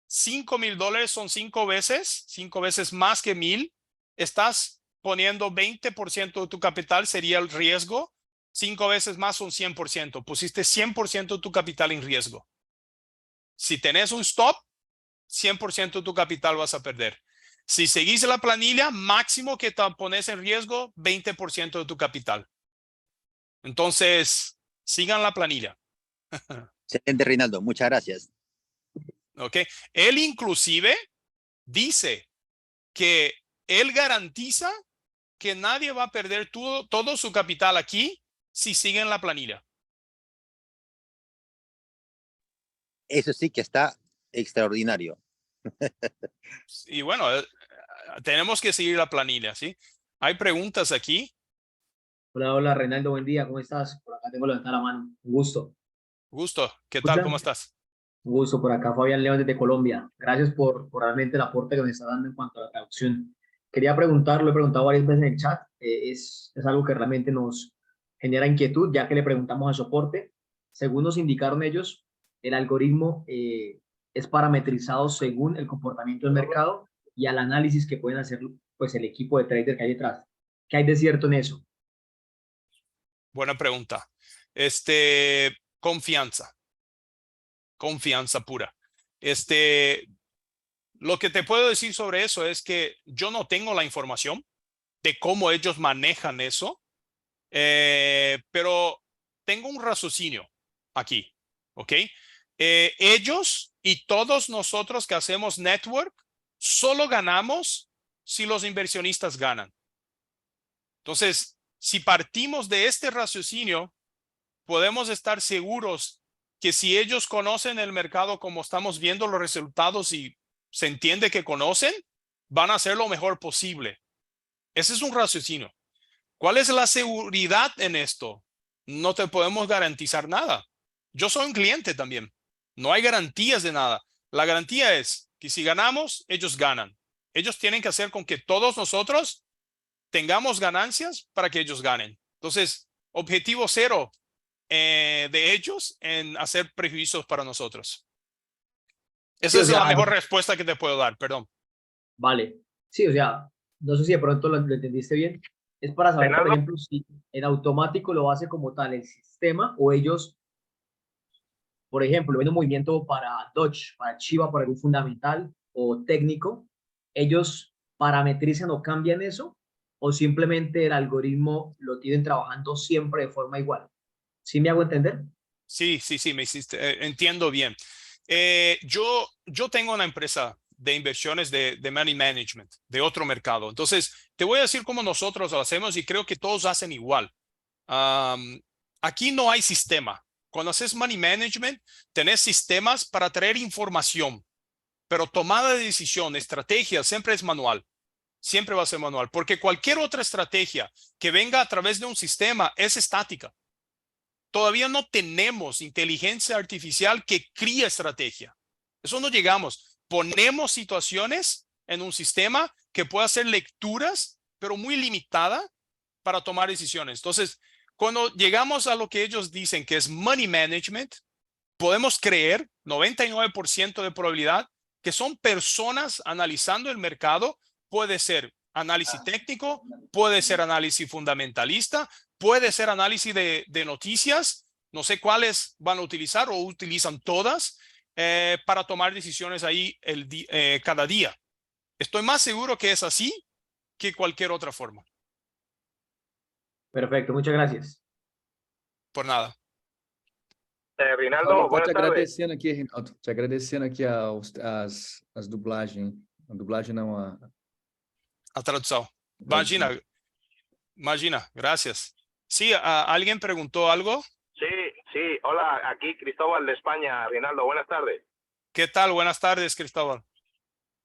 $5,000 son 5 veces más que 1,000. Estás poniendo 20% de tu capital, sería el riesgo. 5 veces más son 100%. Pusiste 100% de tu capital en riesgo. Si tenés un stop, 100% de tu capital vas a perder. Si seguís la planilla, máximo que te pones en riesgo, 20% de tu capital. Entonces, sigan la planilla. Excelente, Reinaldo. Muchas gracias. Ok. Él inclusive dice que él garantiza que nadie va a perder todo su capital aquí si siguen la planilla. Eso sí que está extraordinario. Y bueno, tenemos que seguir la planilla, ¿sí? Hay preguntas aquí. Hola, Reinaldo, buen día, ¿cómo estás? Por acá tengo la ventana a la mano, un gusto. Gusto, ¿qué tal? ¿Cómo estás? Un gusto, por acá Fabián León desde Colombia. Gracias por realmente el aporte que me está dando en cuanto a la traducción. Quería preguntar, lo he preguntado varias veces en el chat, es algo que realmente nos genera inquietud, ya que le preguntamos al soporte. Según nos indicaron ellos, el algoritmo es parametrizado según el comportamiento del mercado y al análisis que pueden hacer pues, el equipo de trader que hay detrás. ¿Qué hay de cierto en eso? Buena pregunta. Confianza pura. Lo que te puedo decir sobre eso es que yo no tengo la información de cómo ellos manejan eso, pero tengo un raciocinio aquí, ¿ok? Ellos y todos nosotros que hacemos network solo ganamos si los inversionistas ganan. Entonces, si partimos de este raciocinio, podemos estar seguros que si ellos conocen el mercado como estamos viendo los resultados y se entiende que conocen, van a hacer lo mejor posible. Ese es un raciocinio. ¿Cuál es la seguridad en esto? No te podemos garantizar nada. Yo soy un cliente también. No hay garantías de nada. La garantía es que si ganamos, ellos ganan. Ellos tienen que hacer con que todos nosotros tengamos ganancias para que ellos ganen. Entonces, objetivo cero de ellos en hacer prejuicios para nosotros. Esa Sí, o es sea, la mejor respuesta que te puedo dar, perdón. Vale. Sí, o sea, no sé si de pronto lo entendiste bien. Es para saber, por Fernando. ejemplo, si en automático lo hace como tal el sistema o ellos, por ejemplo, ven un movimiento para Dodge, para Chiva, para algún fundamental o técnico, ellos parametrizan o cambian eso o simplemente el algoritmo lo tienen trabajando siempre de forma igual. ¿Sí me hago entender? Sí, me hiciste, entiendo bien. Yo tengo una empresa de inversiones de money management, de otro mercado. Entonces, te voy a decir cómo nosotros lo hacemos y creo que todos hacen igual. Aquí no hay sistema. Cuando haces money management, tenés sistemas para traer información, pero tomada de decisión, estrategia, siempre es manual. Siempre va a ser manual, porque cualquier otra estrategia que venga a través de un sistema es estática. Todavía no tenemos inteligencia artificial que cría estrategia. Eso no llegamos. Ponemos situaciones en un sistema que puede hacer lecturas, pero muy limitada para tomar decisiones. Entonces, cuando llegamos a lo que ellos dicen que es money management, podemos creer 99% de probabilidad que son personas analizando el mercado. Puede ser análisis técnico, puede ser análisis fundamentalista, puede ser análisis de noticias. No sé cuáles van a utilizar o utilizan todas para tomar decisiones ahí cada día. Estoy más seguro que es así que cualquier otra forma. Perfecto, muchas gracias. Por nada. Rinaldo, Olha, buenas te tardes. agradecendo aqui, Reinaldo. Te agradecendo aqui as dublagens. A dublagem não, A traducción. Imagina, gracias. Sí, ¿alguien preguntó algo? Sí, hola, aquí Cristóbal de España. Rinaldo, buenas tardes. ¿Qué tal? Buenas tardes, Cristóbal.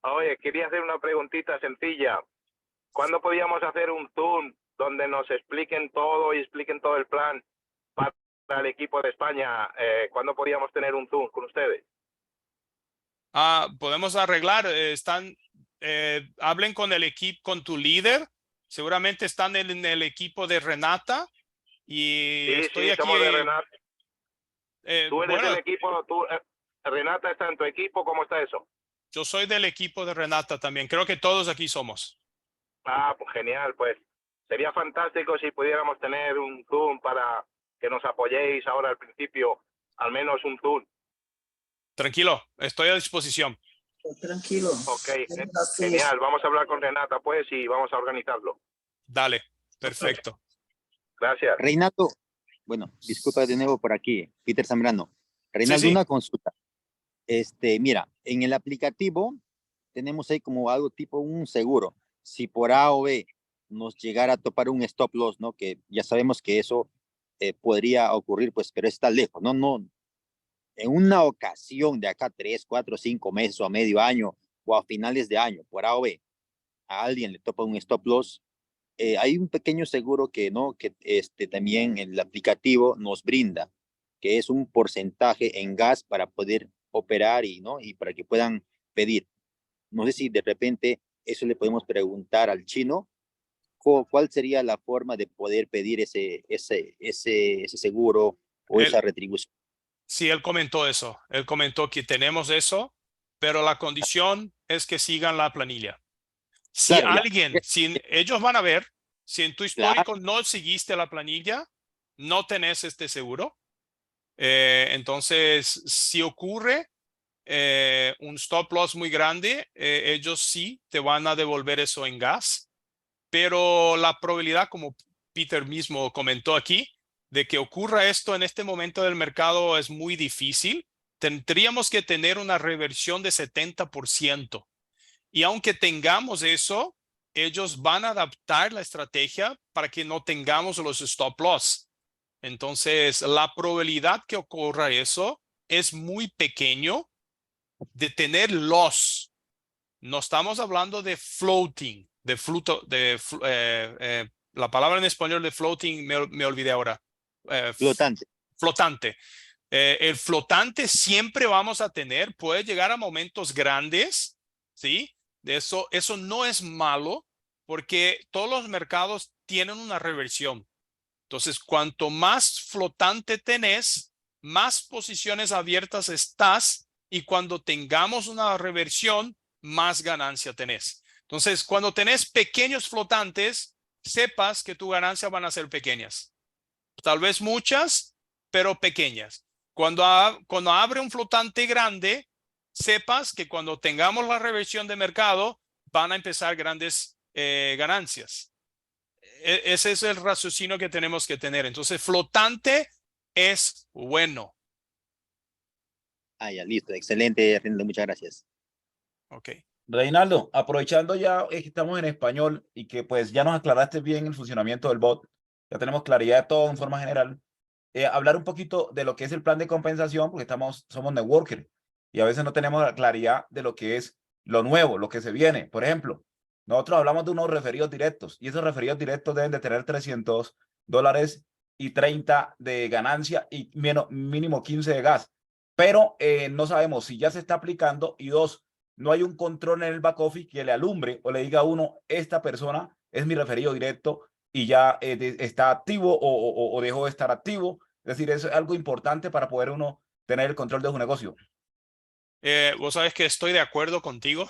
Oye, quería hacer una preguntita sencilla. ¿Cuándo podíamos hacer un tour donde nos expliquen todo y expliquen todo el plan para el equipo de España? ¿Cuándo podíamos tener un tour con ustedes? Podemos arreglar. Hablen con el equipo, con tu líder. Seguramente están en el equipo de Renata. Y Sí, estoy aquí. somos de Renata. Tú eres bueno, del equipo, Renata está en tu equipo, ¿cómo está eso? yo soy del equipo de Renata también. Creo que todos aquí somos. Pues genial, pues sería fantástico si pudiéramos tener un tour para que nos apoyéis ahora al principio, al menos un tour. Tranquilo, estoy a disposición. Tranquilo. Ok, genial. Vamos a hablar con Renata, pues, y vamos a organizarlo. Dale, perfecto. Gracias. Reinaldo, bueno, disculpa de nuevo por aquí, Peter Zambrano. Reinaldo, Sí. una consulta. Mira, en el aplicativo tenemos ahí como algo tipo un seguro. Si por A o B nos llegara a topar un stop loss, ¿no? Que ya sabemos que eso podría ocurrir, pues, pero está lejos, ¿no? No, en una ocasión de acá 3, 4, 5 meses o a medio año o a finales de año, por A o B, a alguien le topa un stop loss, hay un pequeño seguro que, ¿no? Que también el aplicativo nos brinda, que es un porcentaje en gas para poder operar y para que puedan pedir. No sé si de repente eso le podemos preguntar al chino, ¿cuál sería la forma de poder pedir ese seguro o esa retribución? Sí, él comentó eso. Él comentó que tenemos eso, pero la condición es que sigan la planilla. Si Claro, si ellos van a ver, si en tu histórico no seguiste la planilla, no tenés este seguro. Entonces, si ocurre un stop loss muy grande, ellos sí te van a devolver eso en gas. Pero la probabilidad, como Peter mismo comentó aquí, de que ocurra esto en este momento del mercado es muy difícil. Tendríamos que tener una reversión de 70%. Y aunque tengamos eso, ellos van a adaptar la estrategia para que no tengamos los stop loss. Entonces, la probabilidad que ocurra eso es muy pequeño de tener loss. No estamos hablando de floating, la palabra en español de floating me olvidé ahora. Flotante. Flotante. El flotante siempre vamos a tener, puede llegar a momentos grandes, ¿sí? Eso no es malo porque todos los mercados tienen una reversión. Entonces, cuanto más flotante tenés, más posiciones abiertas estás y cuando tengamos una reversión, más ganancia tenés. Entonces, cuando tenés pequeños flotantes, sepas que tus ganancias van a ser pequeñas. Tal vez muchas, pero pequeñas. Cuando abre un flotante grande, sepas que cuando tengamos la reversión de mercado, van a empezar grandes ganancias. Ese es el raciocinio que tenemos que tener. Entonces, flotante es bueno. Ah, ya, listo. Excelente, Reinaldo. Muchas gracias. Ok. Reinaldo, aprovechando ya que estamos en español y que pues ya nos aclaraste bien el funcionamiento del bot, ya tenemos claridad de todo en forma general, hablar un poquito de lo que es el plan de compensación, porque somos networker y a veces no tenemos la claridad de lo que es lo nuevo, lo que se viene. Por ejemplo, nosotros hablamos de unos referidos directos y esos referidos directos deben de tener $300 y 30 de ganancia y mínimo 15 de gas. Pero no sabemos si ya se está aplicando y dos, no hay un control en el back office que le alumbre o le diga a uno, esta persona es mi referido directo y ya está activo o dejó de estar activo. Es decir, es algo importante para poder uno tener el control de su negocio. Vos sabes que estoy de acuerdo contigo.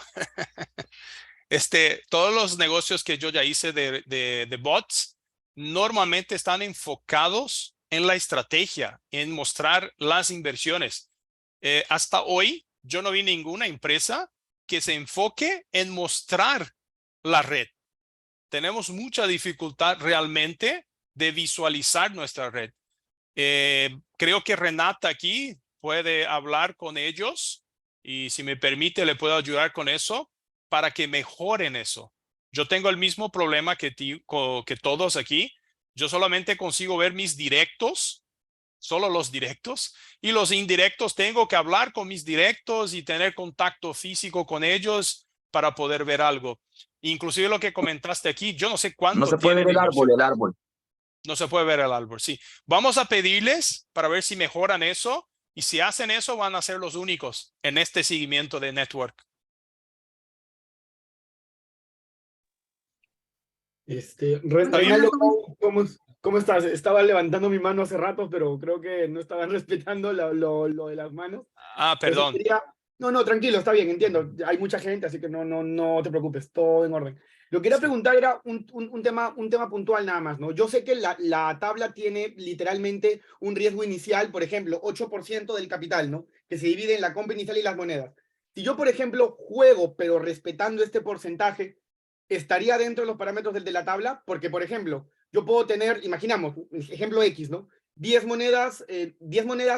Todos los negocios que yo ya hice de bots normalmente están enfocados en la estrategia, en mostrar las inversiones. Hasta hoy yo no vi ninguna empresa que se enfoque en mostrar la red. Tenemos mucha dificultad realmente de visualizar nuestra red. Creo que Renata aquí puede hablar con ellos y si me permite le puedo ayudar con eso para que mejoren eso. Yo tengo el mismo problema que todos aquí. Yo solamente consigo ver mis directos, solo los directos, y los indirectos tengo que hablar con mis directos y tener contacto físico con ellos para poder ver algo. Inclusive lo que comentaste aquí, yo no sé cuánto No se puede ver el árbol, No se puede ver el árbol, sí. Vamos a pedirles para ver si mejoran eso y si hacen eso van a ser los únicos en este seguimiento de network. Reinaldo, ¿cómo estás? Estaba levantando mi mano hace rato, pero creo que no estaban respetando lo de las manos. Ah, perdón. No, tranquilo, está bien, entiendo. Hay mucha gente, así que no te preocupes, todo en orden. Lo que quería preguntar era un tema puntual nada más, ¿no? Yo sé que la tabla tiene literalmente un riesgo inicial, por ejemplo, 8% del capital, ¿no? Que se divide en la compra inicial y las monedas. Si yo, por ejemplo, juego, pero respetando este porcentaje, ¿estaría dentro de los parámetros de la tabla? Porque, por ejemplo, yo puedo tener, imaginamos, ejemplo X, ¿no? 10 monedas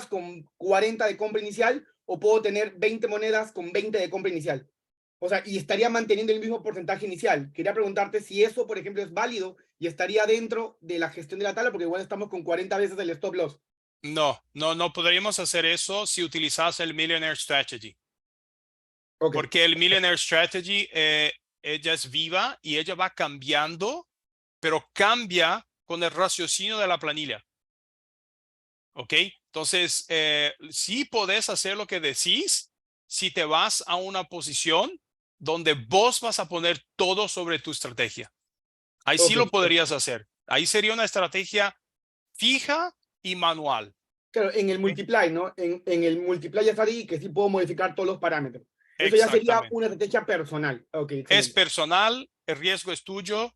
con 40 de compra inicial, o puedo tener 20 monedas con 20 de compra inicial. O sea, y estaría manteniendo el mismo porcentaje inicial. Quería preguntarte si eso, por ejemplo, es válido y estaría dentro de la gestión de la tabla, porque igual estamos con 40 veces el stop loss. No podríamos hacer eso si utilizas el Millionaire Strategy. Okay. Porque el Millionaire Strategy, ella es viva y ella va cambiando, pero cambia con el raciocinio de la planilla. ¿Ok? Entonces, sí podés hacer lo que decís si te vas a una posición donde vos vas a poner todo sobre tu estrategia. Ahí sí lo podrías hacer. Ahí sería una estrategia fija y manual. Claro, en el multiply, ¿no? En el multiply ya está ahí que sí puedo modificar todos los parámetros. Eso ya sería una estrategia personal. Okay, es personal, el riesgo es tuyo.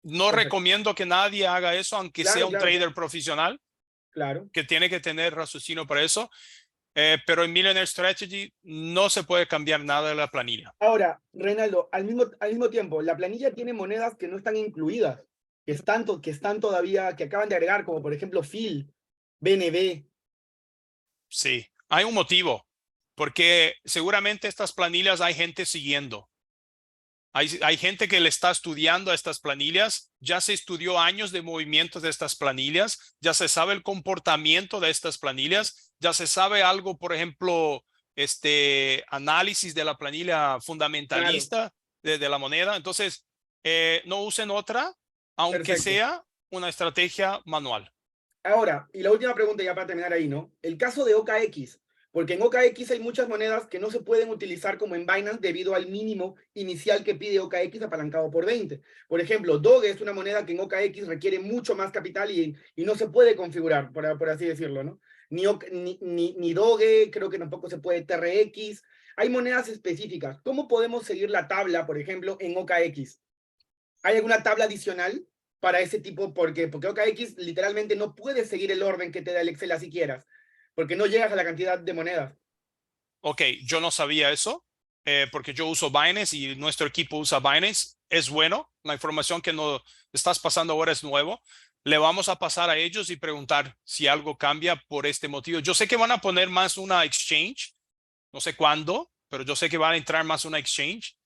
No recomiendo que nadie haga eso, aunque sea un trader profesional. Claro. Que tiene que tener raciocinio para eso. Pero en Millionaire Strategy no se puede cambiar nada de la planilla. Ahora, Reinaldo, al mismo tiempo, la planilla tiene monedas que no están incluidas, que están todavía, que acaban de agregar, como por ejemplo FIL, BNB. Sí, hay un motivo, porque seguramente estas planillas hay gente siguiendo. Hay gente que le está estudiando a estas planillas, ya se estudió años de movimientos de estas planillas, ya se sabe el comportamiento de estas planillas, ya se sabe algo, por ejemplo, análisis de la planilla fundamentalista de la moneda. Entonces, no usen otra, aunque Perfecto. sea una estrategia manual. Ahora, y la última pregunta ya para terminar ahí, ¿no? El caso de OKX, porque en OKX hay muchas monedas que no se pueden utilizar como en Binance debido al mínimo inicial que pide OKX apalancado por 20. Por ejemplo, Doge es una moneda que en OKX requiere mucho más capital y no se puede configurar, por así decirlo, ¿no? Ni Doge, creo que tampoco se puede TRX. Hay monedas específicas. ¿Cómo podemos seguir la tabla, por ejemplo, en OKX? ¿Hay alguna tabla adicional para ese tipo? Porque OKX literalmente no puede seguir el orden que te da el Excel así quieras, porque no llegas a la cantidad de monedas. Ok, yo no sabía eso, porque yo uso Binance y nuestro equipo usa Binance. Es bueno, la información que nos estás pasando ahora es nuevo. Le vamos a pasar a ellos y preguntar si algo cambia por este motivo. Yo sé que van a poner más una exchange, no sé cuándo, pero yo sé que van a entrar más una exchange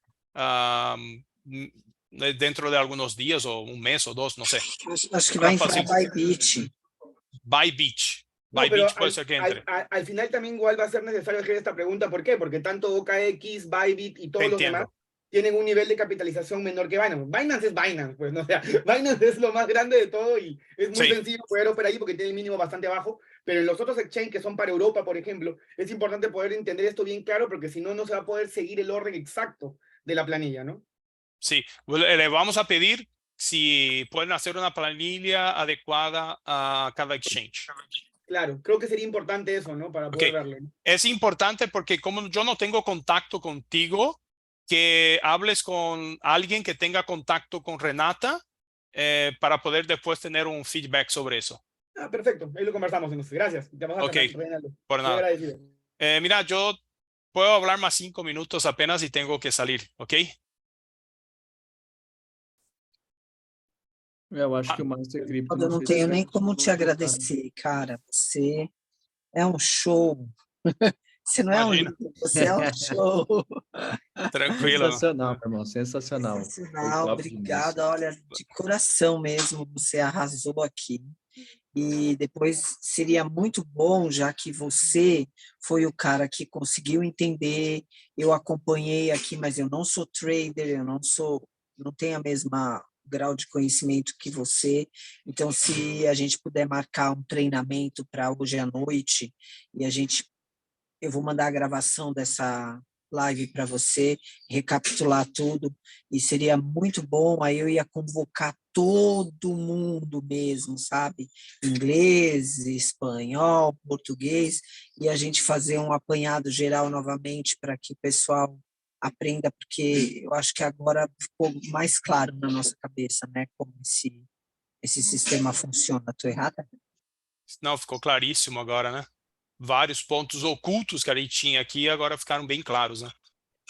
dentro de algunos días o un mes o dos, no sé. Acho que vai entrar Bybit. Bybit. No, Bybit pero puede ser que entre. al final también igual va a ser necesario hacer esta pregunta. ¿Por qué? Porque tanto OKX, Bybit y todos los demás tienen un nivel de capitalización menor que Binance. Binance es Binance, pues, ¿no? O sea, Binance es lo más grande de todo y es muy sencillo poder operar ahí porque tiene el mínimo bastante bajo. Pero en los otros exchanges que son para Europa, por ejemplo, es importante poder entender esto bien claro porque si no, no se va a poder seguir el orden exacto de la planilla, ¿no? Sí, le vamos a pedir si pueden hacer una planilla adecuada a cada exchange. Claro, creo que sería importante eso, ¿no? Para poder verlo, ¿no? Es importante porque como yo no tengo contacto contigo, que hables con alguien que tenga contacto con Renata para poder después tener un feedback sobre eso. Ah, perfecto. Ahí lo conversamos entonces. Gracias. Te vas a Reinaldo. Por Muy nada. agradecido. Mira, yo puedo hablar más 5 minutos apenas y tengo que salir, ¿ok? Eu acho que o Master Crypto... Eu não tenho nem como te agradecer, cara. Você é um show. Você não é um livro, você é um show. Tranquilo. Sensacional, meu irmão. Sensacional. Sensacional. Obrigada. Olha, de coração mesmo, você arrasou aqui. E depois seria muito bom, já que você foi o cara que conseguiu entender. Eu acompanhei aqui, mas eu não sou trader, eu não tenho a mesma grau de conhecimento que você. Então, se a gente puder marcar um treinamento para hoje à noite, e eu vou mandar a gravação dessa live para você, recapitular tudo, e seria muito bom, aí eu ia convocar todo mundo mesmo, sabe? Inglês, espanhol, português, e a gente fazer um apanhado geral novamente para que o pessoal aprenda, porque eu acho que agora ficou mais claro na nossa cabeça, né? Como esse sistema funciona. Estou errada? Não, ficou claríssimo agora, né? Vários pontos ocultos que a gente tinha aqui agora ficaram bem claros, né?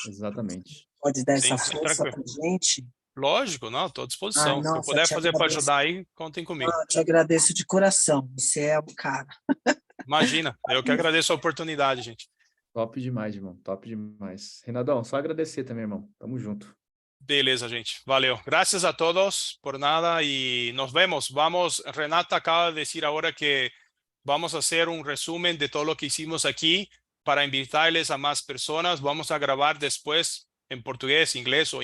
Exatamente. Pode dar essa força para a gente? Lógico, não, estou à disposição. Se eu puder fazer para ajudar aí, contem comigo. Eu te agradeço de coração, você é o cara. Imagina, eu que agradeço a oportunidade, gente. Top demais, irmão. Top demais. Renaldão, só agradecer também, irmão. Tamo junto. Beleza, gente. Valeu. Gracias a todos por nada y nos vemos. Vamos, Renata acaba de decir ahora que vamos a hacer un resumen de todo lo que hicimos aquí para invitarles a más personas. Vamos a grabar después en portugués, inglés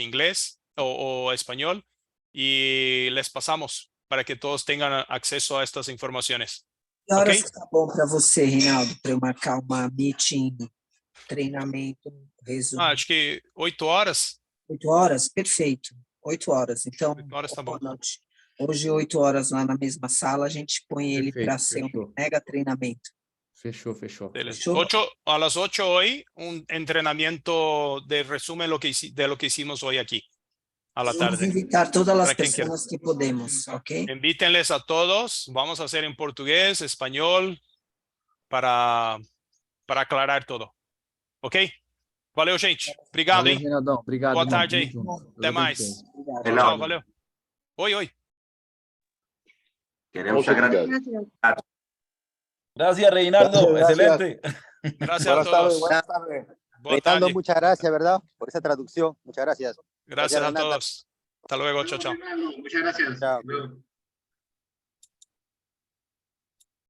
o español y les pasamos para que todos tengan acceso a estas informaciones. Que horas está bom para você, Reinaldo, para eu marcar uma meeting, treinamento, resumo? Acho que 8 horas. 8 horas? Perfeito. 8 horas. Então, 8 horas tá bom. Hoje, 8 horas lá na mesma sala, a gente põe ele para ser um mega treinamento. Fechou. A las 8 hoy, un entrenamiento de resumen de lo que hicimos hoy aquí, a la tarde. Vamos invitar todas as pessoas que podemos, ¿ok? Invítenles a todos. Vamos a hacer en portugués, español, para aclarar todo. ¿Ok? Valeu, gente. Obrigado, valeu, hein? Renaldão. Obrigado, Boa irmão. tarde aí. Até mais. Tchau, valeu. Oi. Queremos agradecer. Gracias, Reinaldo. Excelente. Gracias a todos. Buenas tardes. Boa Reinaldo, tarde. muchas gracias, ¿verdad? Por esa traducción. Muchas gracias. Gracias a Renata. todos. Hasta luego. Chao, chao. Muchas gracias. Chao. Hasta luego.